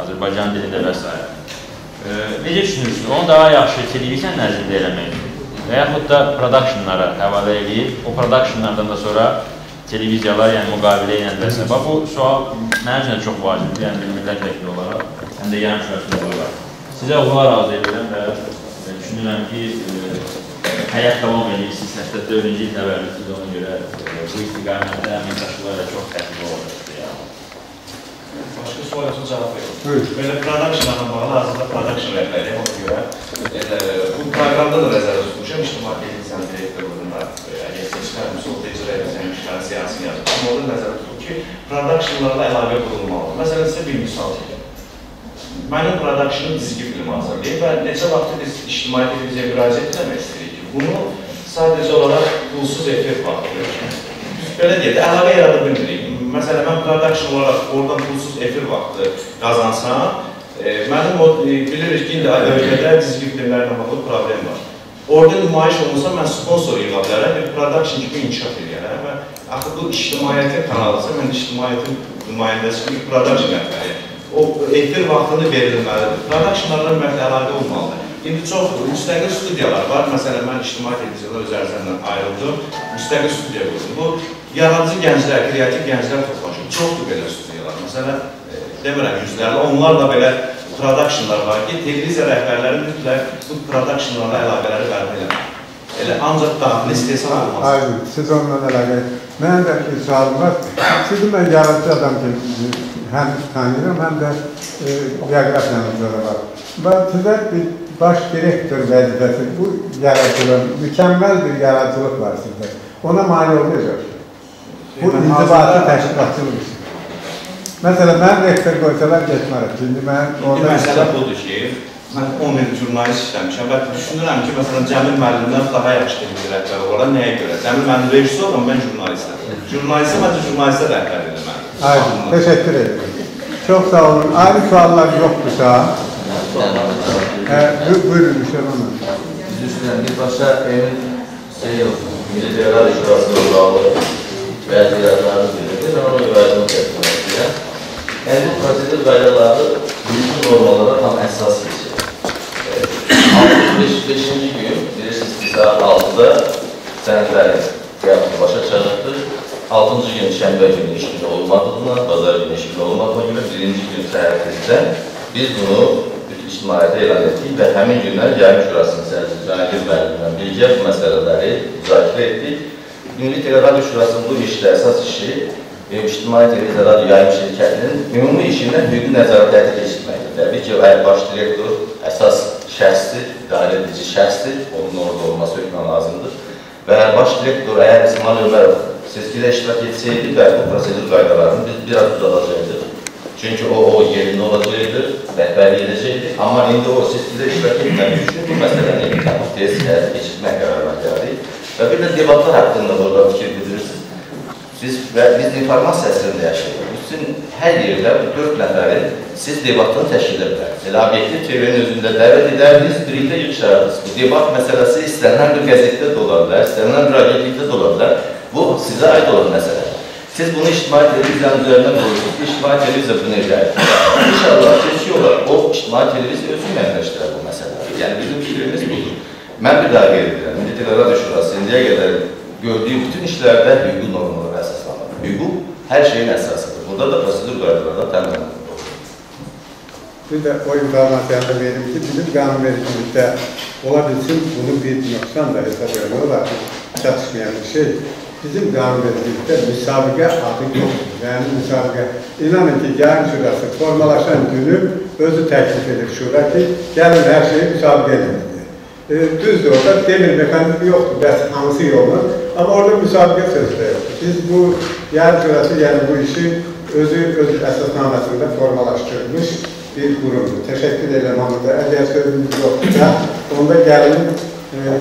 S4: Azərbaycan dilində və s. Necə düşünürsünüz? Onu daha yaxşı televiziya nəzdində eləmək və yaxud da productionlara həvalə edib, o productionlardan da sonra televiziyalar, yəni müqavilə ilə və s. Bax, bu sual mənim üçün çox vacibdir, yəni bir millət vəkili olaraq, həm də Yayım Şurası olaraq. Sizə uğurlar arzu edirəm və düşünürəm ki, həyat davam edirsiniz, hətta 4-cü il təvəllüdsüz ona görə bu istiqamətdə əməkdaşlıqlarla çox təsirli olacaqdır.
S8: Başqa sual üçün cavab verin. Belə productionlarla bağlı, hazırda production rəhbəri ona görə bu proqramda da nəzərdə tutmuşam, İctimai Televiziyanın direktorluğunda əgər seçilərimi solda icra edəcəm işlərin siyasını yazıb. Amma orada nəzərdə tutulur ki, productionlarla əlaqə qurulmalıdır. Məsələn, sizə bir misal çəkəm. Mənim productionum dizgi filmi hazırlayıb və neçə vaxtı biz İctimai Televiziyaya müraciət etmək istəyirik ki, bunu sadəcə olaraq pulsuz efir vaxtı belə deyək, əlaqə yarada bilmirik. Məsələn, mən production olaraq oradan pulsuz efir vaxtı qazansam, mənim bilirik ki, indi ölkədə dizgi filmlərlə bağlı problem var. Orada nümayiş olunsa, mən sponsor yığa bilərəm, bir production kimi inkişaf edərəm və axı bu ictimaiyyətin kanalısa, mən ictimaiyyətin nümayəndəsi kimi production rəhbəri. O efir vaxtını verilməlidir. Productionlarla ümumiyyətlə əlaqə olmalıdır. İndi çox müstəqil studiyalar var. Məsələn, mən İctimai Televiziyalar öz ərzəmdən ayrıldım, müstəqil studiya qurdum. Bu, yaradıcı gənclər, kreativ gənclər toplaşır. Çoxdur belə studiyalar. Məsələn, demirəm yüzlərlə, onlarla belə productionlar var ki, televiziya rəhbərləri mütləq bu productionlarla əlaqələri bərpa eləmək. Elə ancaq daxili istehsal olmaz.
S2: Aydın, siz onunla əlaqə edin. Mənim də bir sualım var. Sizin mən yaradıcı adam ki, həm tanıyıram, həm də bioqrafiyanızda var. Sizə bir baş direktor vəzifəsi, bu yaradıcılıq, mükəmməl bir yaradıcılıq var sizdə. Ona mani olmayacaq. Bu intibatı təşkilatçılıq işi. Məsələn, mən rektor qoysalar getmərəm. Şimdi mən orada...
S8: Məsələ budur ki, mən 10 il jurnalist işləmişəm və düşünürəm ki, məsələn, Cəmil müəllimdən daha yaxşı televiziya rəhbəri olaraq nəyə görə? Cəmil müəllim rejissoram, mən jurnalistəm. Jurnalistə məncə jurnalistə rəhbər edilməm.
S2: Aydın, teşekkür ederim. Çok sağ olun. Aynı suallar yokmuşsa. Buyurun Müşer Hanım.
S1: Biz düşünürəm ki, başa emin Milli Devlet Şurası'na bağlı bəzi iradlarını bilirdi. Ben onu iradını təqdim edirəm. Yəni, bu prosedur qaydaları bütün normalara tam əsas keçir. 65-ci gün, bilirsiniz ki, saat 6-da sənədlərin qiyamını başa çağırdı. 6-cı gün şənbə günü iş günü olmadığına, bazar günü iş günü olmadığına görə 1-ci gün səhərdə biz bunu bütün ictimaiyyətə elan etdik və həmin günlər Yayım Şurası'nın sərcisi Cahangir müəllimlə birgə bu məsələləri müzakirə etdik. Milli Teleradyo Şurası'nın bu işdə əsas işi İctimai Televiziya Radyo Yayım Şirkətinin ümumi işindən hüquqi nəzarət həyata keçirməkdir. Təbii ki, baş direktor əsas şəxsdir, idarə edici şəxsdir, onun orada olması hökmən lazımdır. Və baş direktor əgər İsmail Ömərov seçkidə iştirak etsəydi və bu prosedur qaydalarını biz biraz uzadacaqdır. Çünki o yerində olacaqdır, rəhbərlik edəcəkdir. Amma indi o seçkidə iştirak etməmək üçün bu məsələni tez həyata keçirmək qərarına gəldik. Və bir də debatlar haqqında burada fikir bildirirsiniz. Biz informasiya əsrində yaşayırıq. Bütün hər yerdə 4 nəfərin siz debatını təşkil edərsiniz. Elə obyektiv TV-nin özündə dəvət edərdiniz, birlikdə yığışardınız. Bu debat məsələsi istənilən bir qəzetdə də ola bilər, istənilən bir agentlikdə də ola bilər. Bu, sizə aid olan məsələ. Siz bunu ictimai televiziyanın üzərindən qoyursunuz ki, ictimai televiziya bunu edər. İnşallah, seçki olaraq o ictimai televiziya özü müəyyənləşdirər bu məsələləri. Yəni, bizim fikrimiz budur. Mən bir daha qeyd edirəm, İndi Teleradio Şurası indiyə qədər gördüyüm bütün işlərdə hüquqi normalara əsaslanır. Hüquq hər şeyin əsasıdır. Burada da prosedur qaydalardan təmin edilir.
S2: Bir də o informasiyanı verim ki, bizim qanunvericilikdə ola bilsin, bunu bir nöqsan da hesab edilir olar ki, çatışmayan bir şey. Bizim qanunvericilikdə müsabiqə adı yoxdur. Yəni, müsabiqə. İnanın ki, gəlin şurası formalaşan günü özü təklif edir şura ki, gəlin hər şeyi müsabiqə edilir. Düzdür, orada demir mekanizmi yoxdur, bəs hansı yolla. Amma orada müsabiqə sözü də yoxdur. Biz bu, gəlin şurası, yəni bu işi öz əsasnaməsində formalaşdırılmış bir qurumdur. Təşəkkür edirəm hamıda. Əgər sözümüz yoxdursa, onda gəlin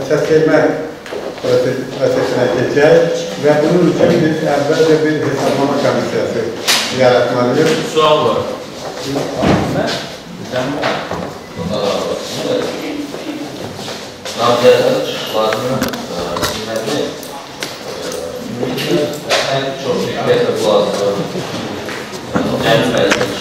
S2: səs vermək prosesinə keçək və bunun üçün biz əvvəlcə bir hesablama komissiyası yaratmalıyıq.
S3: Sual var.
S5: Nazirlərin çıxışlarını qiymətli ən çox diqqətlə qulaq asılır. Cəmi məclis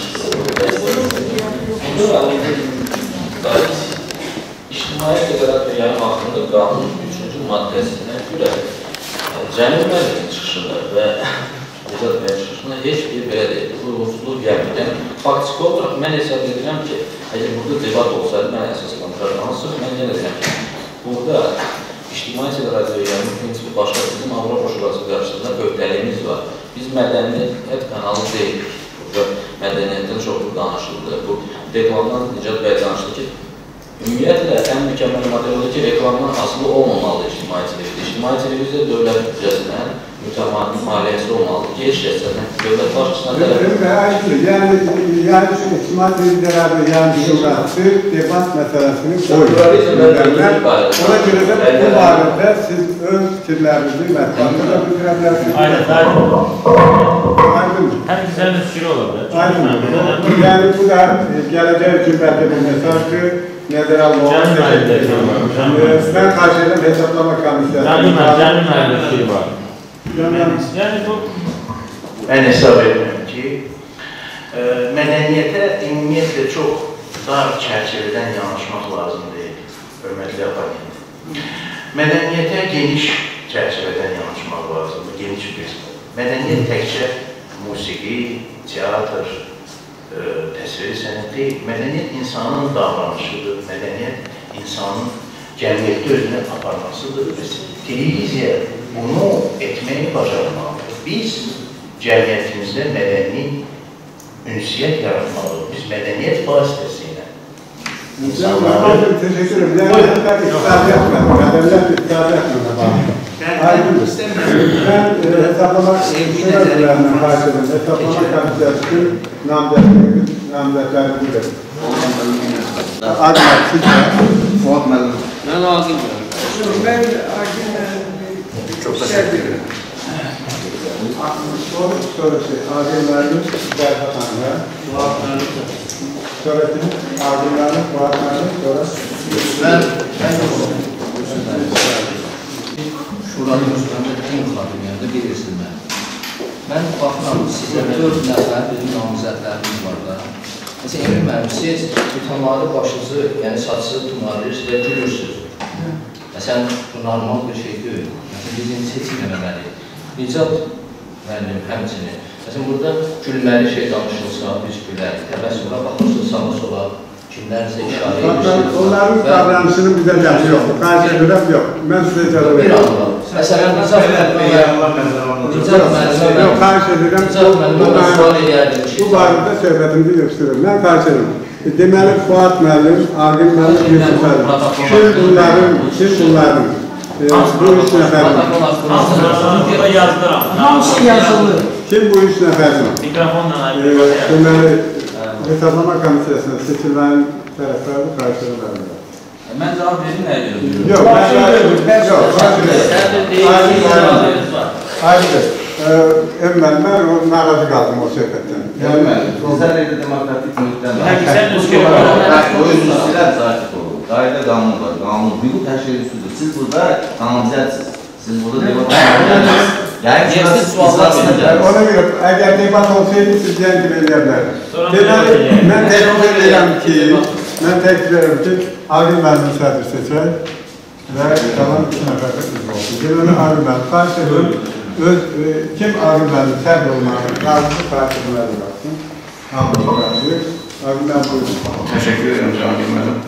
S5: İctimai Federasiyanın haqqında qanunun 3-cü maddəsinə görə Cəmi məclis çıxışında və Nezad bəy çıxışında heç bir belə deyil, uyğunsuzluq gəlməyən. Faktiki olaraq mən hesab edirəm ki, əgər burada debat olsaydı, mən əsaslandıracağım. Mən yenə deyirəm ki, burada İctimai Federasiyanın prinsipi başqa bizim Avropa Şurası qarşısında öhdəliyimiz var. Biz mədəniyyət kanalı deyilik. Mədəniyyətdən çoxlu danışıldı. Bu reklamdan Necad bəy danışdı ki, ümumiyyətlə ən mükəmməl model odur ki, reklamdan asılı olmamalı ictimai televiziya. İctimai televiziya dövlət büdcəsindən mütəmadi maliyyəsi olmalıdır ki, heç kəsədən dövlət başçısına tərəf. Yəni şu ictimai televiziyalarda yəni şurası debat məsələsini qoyur. Ona görə də bu barədə siz öz fikirlərinizi mətbuatda da bildirə bilərsiniz. Aydındır.
S4: Hər güzəlin fikri ola bilər.
S2: Aydındır. Yəni bu da gələcək üçün bəlkə bir mesajdır. Nəzərə almalı. Mən xahiş edirəm hesablama komissiyası.
S4: Cəmi müəllim fikri var. Yəni bu...
S6: Mən hesab edirəm ki, mədəniyyətə ümumiyyətlə çox dar çərçivədən yanaşmaq lazım deyil, hörmətli abonent. Mədəniyyətə geniş çərçivədən yanaşmaq lazımdır, geniş bir. Mədəniyyət təkcə musiqi, teatr, təsviri sənət deyil. Mədəniyyət insanın davranışıdır, mədəniyyət insanın cəmiyyətdə özünü aparmasıdır. Televiziya bunu etməyi bacarmalıdır. Biz cəmiyyətimizdə mədəni ünsiyyət yaratmalıyıq. Biz mədəniyyət vasitəsilə insanları...
S2: Teşekkür ederim. Mədəniyyət iqtisadiyyatla bağlı. Aydındır. Ben hesaplamak şöylerinden karşıladım. Hesaplamak komissiyası namzətləri bilir. Adlar sizə, Fuat müəllim.
S7: Mən Agil görürüm.
S2: Ben Agil'lə şərbirim. Sonrası Agil müəllim, Zərfət Hanım'a.
S7: Fuat müəllim.
S2: Sonrası Agil müəllim, Fuat müəllim.
S9: Şuranın üstündə bütün xadimlərdə bilirsiniz. Mən baxıram, sizə 4 nəfər bizim namizədlərimiz var da. Məsələn, Emin müəllim, siz mütəmadi başınızı, yəni saçınızı tumarlayırsınız və gülürsünüz. Məsələn, bu normal bir şey deyil. Məsələn, bizim seçim eləməliyik. Necad müəllim, həmçinin. Məsələn, burada gülməli şey danışılsa, biz gülərik. Təbəssümə baxırsınız, sağa sola. Kimlərsə işarə edirsiniz.
S2: Onların davranışının bizə gəlir yoxdur. Xahiş edirəm, yox. Mən sizə icazə verirəm.
S9: Bir anda. Məsələn, Necad müəllimə
S2: xahiş edirəm. Bu barədə söhbətimizi göstərirəm. Mən xahiş edirəm. Deməli, Fuat müəllim, Agil müəllim, Yusuf müəllim. Kim bunların, bu üç nəfərin?
S4: Hamısı yazılır.
S2: Kim bu üç nəfərin?
S4: Mikrofonla
S2: deməli, hesablama komissiyasına seçilmənin tərəfləri xahiş edirəm.
S9: Mən cavab verim, nə ediyorum?
S2: Yox, mən xahiş edirəm. Aydındır. Ömmən, mən narazı qaldım o söhbətdən.
S1: Sizlər də demokratik mühitdən
S4: Sən öz
S1: o üzvçilər sakit olun. Qayda qanun var, qanun, hüquq hər şey üstüdür. Siz burada qanuncatsınız. Siz burada debat edirsiniz. Yəni, yersiz suallar verin.
S2: Ona görə, əgər debat olsaydı, siz zəngin edə bilərsiniz. Deməli, mən təklif edirəm ki, Agil müəllim sədr seçək və qalan 2 nəfər də üzv olsun. Deməli, Agil müəllim, xahiş edirəm, kim Agil müəllim sədr olmalı, razı xahiş edilməli baxsın. Hamı razı. Agil müəllim, buyurun.
S6: Təşəkkür edirəm, Agil müəllim.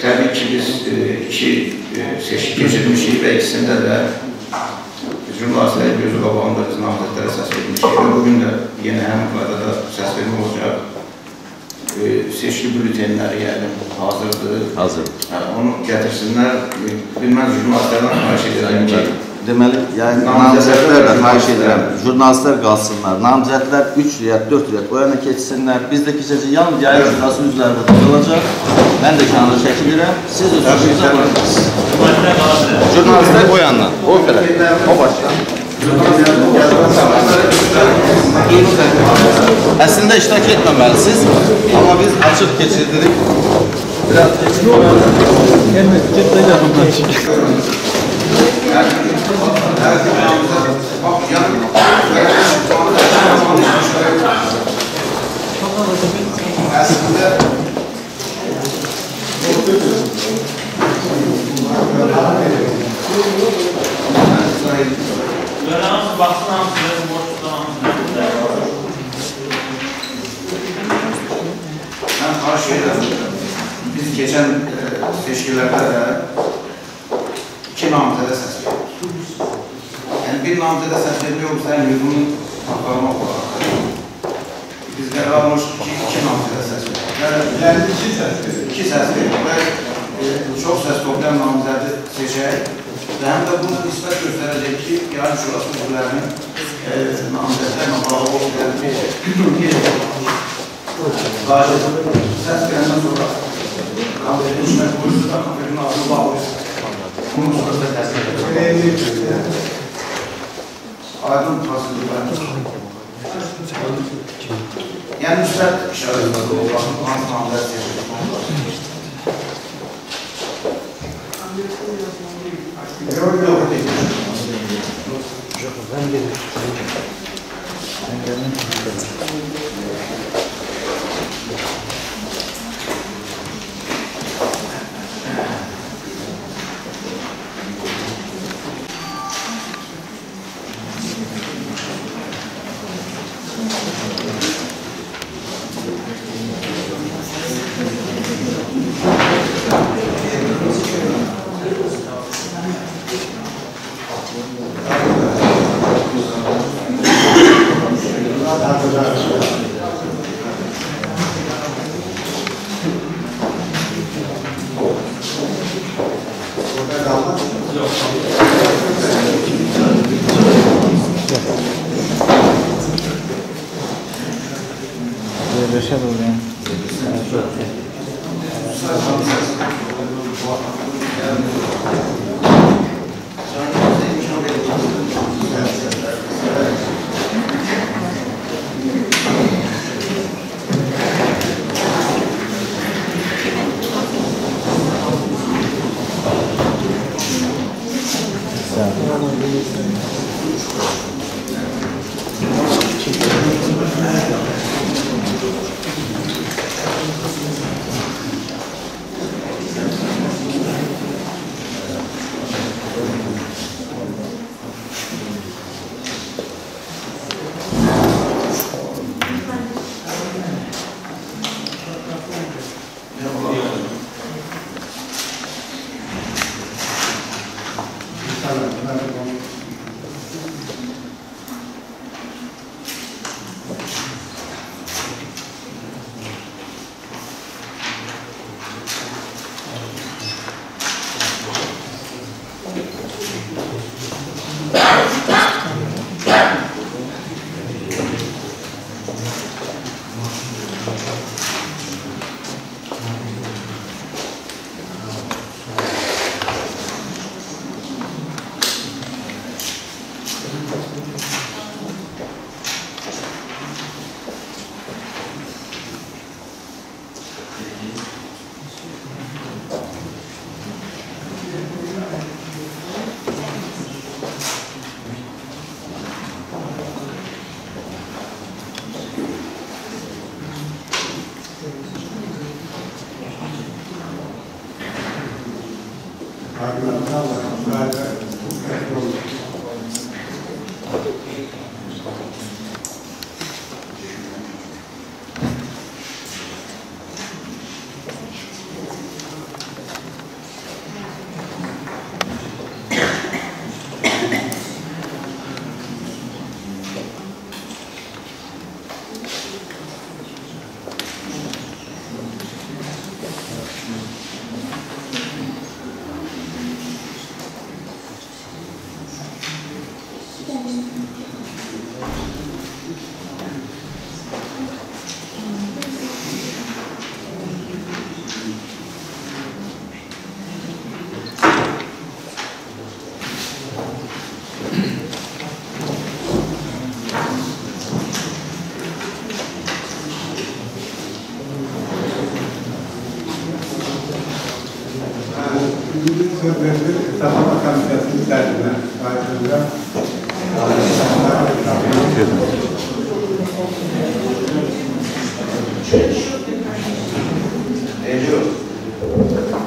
S6: Təbii ki, biz 2 seçki keçirmişik və ikisində də Cümhuriyyə gözü qabağında biz namizədlərə səs vermişik və bugün də yenə həmin qaydada səs vermə olacaq. Seçki bültenləri hazırdır.
S1: Hazırdır.
S6: Onu gətirsinlər. Bilmən jurnalistlərdən xahiş edirəm ki,
S1: deməli, yəni namizədlər də xahiş edirəm, jurnalistlər qalsınlar, namizədlər 3 riyət, 4 riyət o yana keçsinlər, biz də keçəcək, yalnız yayın jurnalistinin üzvləri burada qalacaq, mən də kənara çəkilirəm, siz özünüzə qoyursınuz. Jurnalistlər o yandan, o tərəf, o başdan. Əslində iştirak etməməlisiniz, amma biz açıq keçirdirik. Biraz
S6: mən xahiş edirəm, biz keçən seçkilərdə də 2 namizədə səs veririk. Yəni, bir namizədə səs vermiyorsa, yığımın aparmaq olaraq. Biz qərar almışıq ki, 2 namizədə səs veririk.
S2: Yəni, 2 səs veririk.
S6: 2 səs veririk və çox səs toplayan namizədi seçək və həm də bunu nisbət göstərəcək ki, yarın şurası üzvlərinin namizədlərlə bağlı olmayan səs verəndən sonra konfetin içmək buyursa da konfetin ağzını bağlayırsa. Bunun sonrasında təsdiq edir. Aydın prosedurlar. Yəni, müsbət işarələrdə olan hansı namizəd seçilir? Yox, deyil.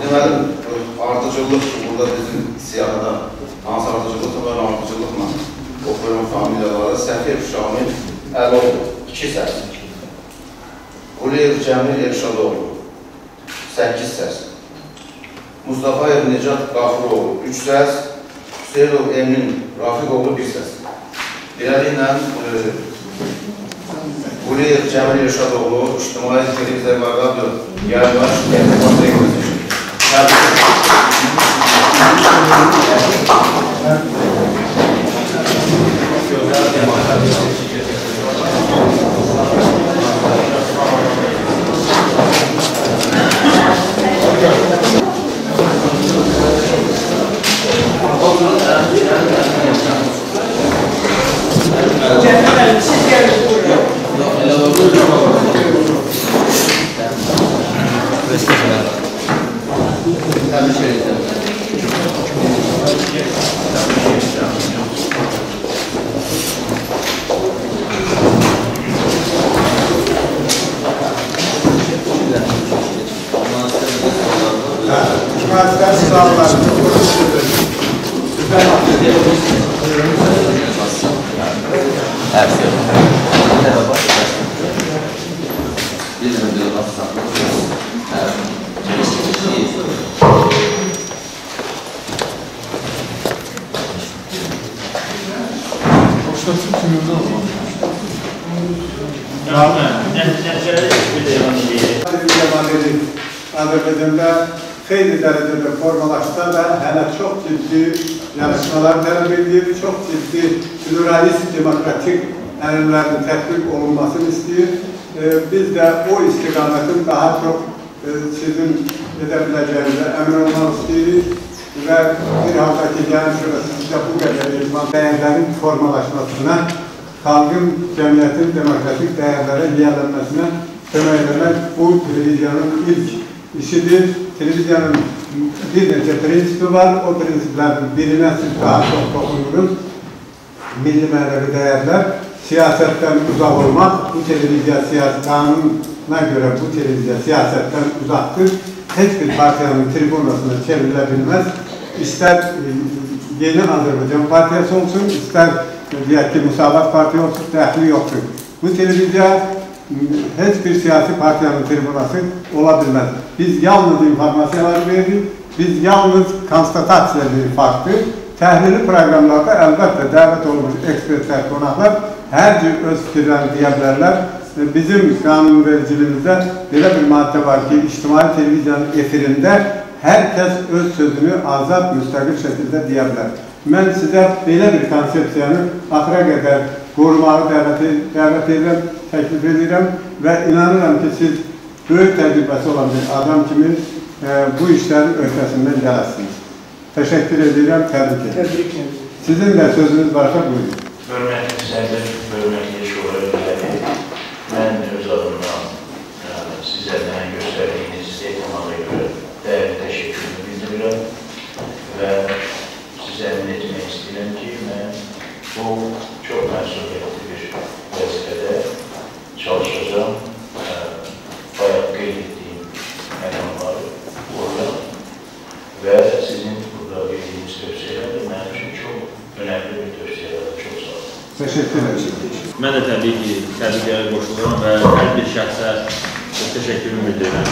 S1: Deməli, ardıcıllıq burada bizim siyahıda hansı ardıcıllıqsa böyle ardıcıllıqla oxuyan familiyaları Səfiyev Şamil Əloğlu 2 səs, Quliyev Cəmil Elşadoğlu 8 səs, Mustafayev Necat Qafiroğlu 3 səs, Hüseynov Emin Rafiqoğlu 1 səs. Beləliklə, Quliyev Cəmil Elşadoğlu İctimai Televiziya və Radio Yayınlar Şirkəti Konseyi
S2: Azərbaycanda xeyli dərəcədə formalaşsa da hələ çox ciddi yarışmalar tələb edir, çox ciddi pluralist demokratik ənənələrin tətbiq olunmasını istəyir. Biz də o istiqamətin daha çox sizin edə biləcəyinizə əmin olmaq istəyirik və bir halda ki, gəlin şurası sizə bu qədər elman dəyərlərin formalaşmasına, xalqın, cəmiyyətin demokratik dəyərlərə yiyələnməsinə kömək eləmək bu televiziyanın ilk işidir. Televiziyanın bir neçə prinsipi var, o prinsiplərin birinə siz daha çox toxunuruz. Milli mənəvi dəyərlər, siyasətdən uzaq olmaq, bu televiziya qanununa görə bu televiziya siyasətdən uzaqdır. Heç bir partiyanın tribunasına çevrilə bilməz. İstər Yeni Azərbaycan Partiyası olsun, istər deyək ki, Müsavat Partiya olsun, dəxli yoxdur. Bu televiziya heç bir siyasi partiyanın tribunası ola bilməz. Biz yalnız informasiyaları veririk, biz yalnız konstatasiya bir faktı. Təhlili proqramlarda əlbəttə dəvət olunmuş ekspertlər, qonaqlar hər cür öz fikirlərini deyə bilərlər. Bizim qanunvericiliyimizdə belə bir maddə var ki, ictimai televiziyanın efirində hər kəs öz sözünü azad, müstəqil şəkildə deyə bilər. Mən sizə belə bir konsepsiyanı axıra qədər qorumağı dəvət edirəm, təklif edirəm və inanıram ki, siz böyük təcrübəsi olan bir adam kimi bu işlərin öhdəsindən gələsiniz. Təşəkkür edirəm, təbrik edirəm. Sizin də sözünüz varsa buyurun.
S6: Hörmətli səndir, hörmətli şura üzəri, mən öz adımdan sizə mənə göstərdiyiniz etimada görə dəyərli təşəkkürümü bildirirəm və sizə əmin etmək istəyirəm ki, mən bu çox məsuliyyətli bir vəzifədə çalışacağım, bayaq qeyd etdiyim məqamları qoruyam və sizin burada
S2: Teşekkür ederim.
S4: Mən də təbii ki, təbriklərə qoşuluram və hər bir şəxsə çox təşəkkürümü bildirirəm.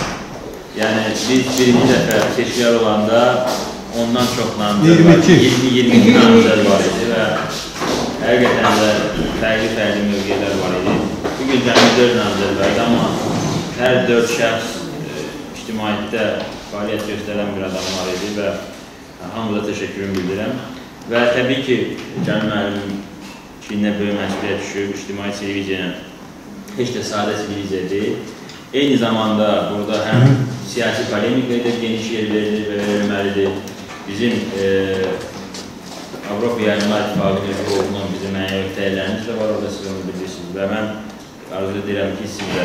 S4: Yəni, biz birinci dəfə seçkilər olanda ondan çox namizəd var, 20-22 namizəd var idi və həqiqətən də fərqli mövqelər var idi. Bugün cəmi 4 namizəd var idi, amma hər 4 şəxs ictimaiyyətdə fəaliyyət göstərən bir adam var idi və hamıza təşəkkürümü bildirirəm. Və təbii ki, Cəmi müəllim Çinlə böyük məsuliyyət düşüb, ictimai televiziya heç də sadə televiziya deyil. Eyni zamanda burada həm siyasi polemikaya da geniş yer verilir və verilməlidir. Bizim Avropa Yayınlar İttifaqı üzvü olduğundan bizim mənəvi öhdəliklərimiz də var, orada siz onu bilirsiniz. Və mən arzu edirəm ki, siz də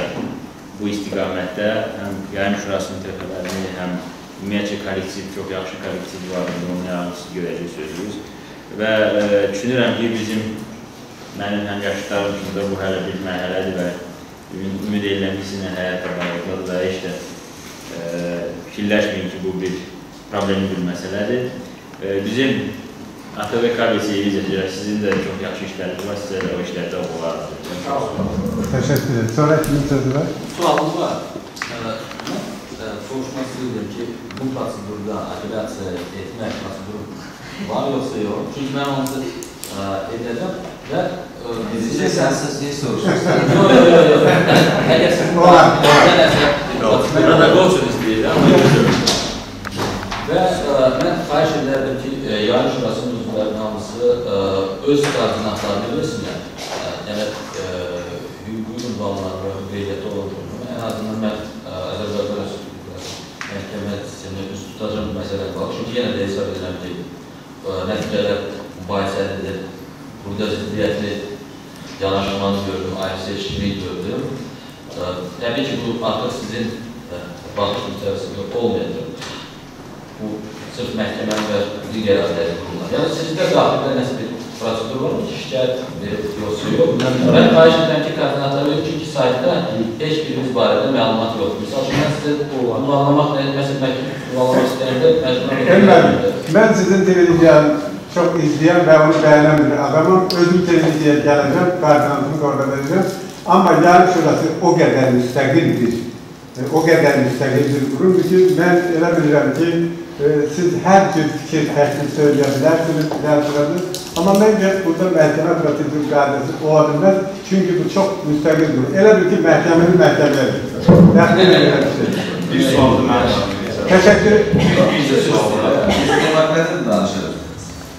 S4: bu istiqamətdə həm Yayın Şurasının təfələrini, həm ümumiyyətcə kollektiv, çox yaxşı kollektiv var, onun yarını siz görəcək sözünüz. Və düşünürəm ki, mənim həm yaşlarım üçün də bu hələ bir mərhələdir və ümid edirəm ki, sizinlə həyata qayıqladır və heç də fikirləşməyin ki, bu bir problemli bir məsələdir. Bizim ATV KBC televiziyacılar, sizin də çox yaxşı işləriniz var, sizə də o işlərdə olaraq.
S2: Teşekkür ederim. Sonra kimin sözü var?
S5: Sualım var. Soruşmaq istəyirəm ki, bu prosedurda apellyasiya etmək proseduru var yoxsa yox? Çünki mən onu edəcəm və
S9: Sizce sen niye soruşursunuz?
S5: Yox. Əgər siz protokol istəyirəm. Və mən xahiş edərdim ki, Yayın Şurasının üzvlərinin hamısı öz koordinatlarını versinlər. Yəni, hüquqi ünvanlarını, qeydiyyatda olduğunu, ən azından mən Azərbaycan Respublikası məhkəmə sistemini üst tutacaq məsələ var. Çünki yenə də hesab edirəm ki, nəticələr mübahisəlidir. Burada ziddiyyətli yanaşmanı gördüm, ayrı seçkiliyi gördüm. Təbii ki, bu artıq sizin baxış mütəvəssində olmayacaq. Bu, sırf məhkəmənin və digər adəli qurumlar. Yəni, sizdə daxildə nəsə bir prosedur var mı ki, şikayət yoxsa yox? Mən xahiş edirəm ki, koordinatlar verir ki, saytda heç birimiz barədə məlumat yoxdur. Misal üçün, mən sizə ünvanlamaq, məsəl məktub ünvanlamaq istəyəndə məcburan
S2: mən sizin televiziyanı çok izleyen ve onu beğenen bir adamım. Özüm televizyaya geleceğim, koordinatımı orada vereceğim. Ama Yayın Şurası o kadar müstakildir. O kadar müstakil bir kurum ki ben elə bilirəm ki siz her tür fikir təklif söyleyebilirsiniz, ama bence burada məhkəmə prosedür qaydası ola bilməz. Çünkü bu çok müstakil bir kurum. Elə bil ki məhkəmənin məhkəmədir.
S8: Bir sualdı mən.
S2: Teşekkür
S1: Demokratın danışırız.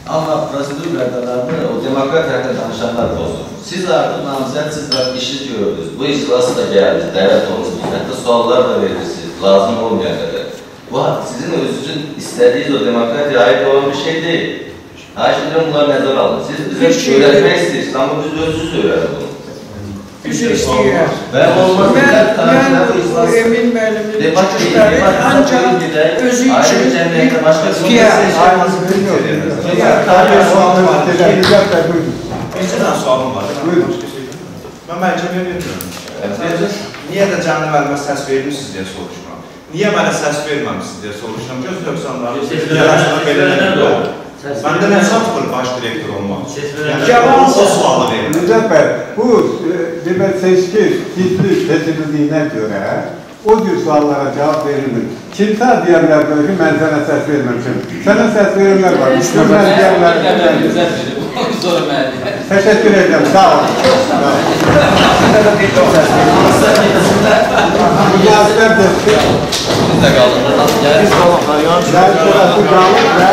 S1: Ama prosedür qaydalarında o demokrat hərəkət danışanlar pozur. Siz artıq namizədsiniz və işi gördünüz. Bu iclası da gəldiniz, dəvət olunsunuz. Hətta suallar da verirsiniz, lazım olmayan qədər. Bu sizin özünüzün istədiyiniz o demokratiya aid olan bir şey deyil. Xahiş edirəm bunları nəzər alın. Siz bizə öyrətmək istəyirsiniz, amma biz özünüz öyrənin bunu.
S10: Bir şey istəyirəm.
S1: Mən
S10: Emin müəllimin çıxışları ancaq özü üçün
S8: Bizdən sualım var. Mən məhkəməyə vermirəm. Niyə də Cəmi müəllimə səs vermişsiniz deyə soruşmam. Niyə mənə səs verməmişsiniz deyə soruşmam. Göz nöqsanları yaraşına belə nədir? Məndə nə çatmır baş direktor olmaq? Yəni, o sualı verir.
S2: Necət bəy, bu seçki gizli seçildiğine göre o cür suallara cevap verilmir. Kimsə deyənlər böyle ki, mən sənə səs verməmişim. Sənə səs verenler var. Teşekkür ederim, sağ olun. Bu yazılar geçti.
S5: Biz də qaldıq.
S2: Yayın Şurası qalıq və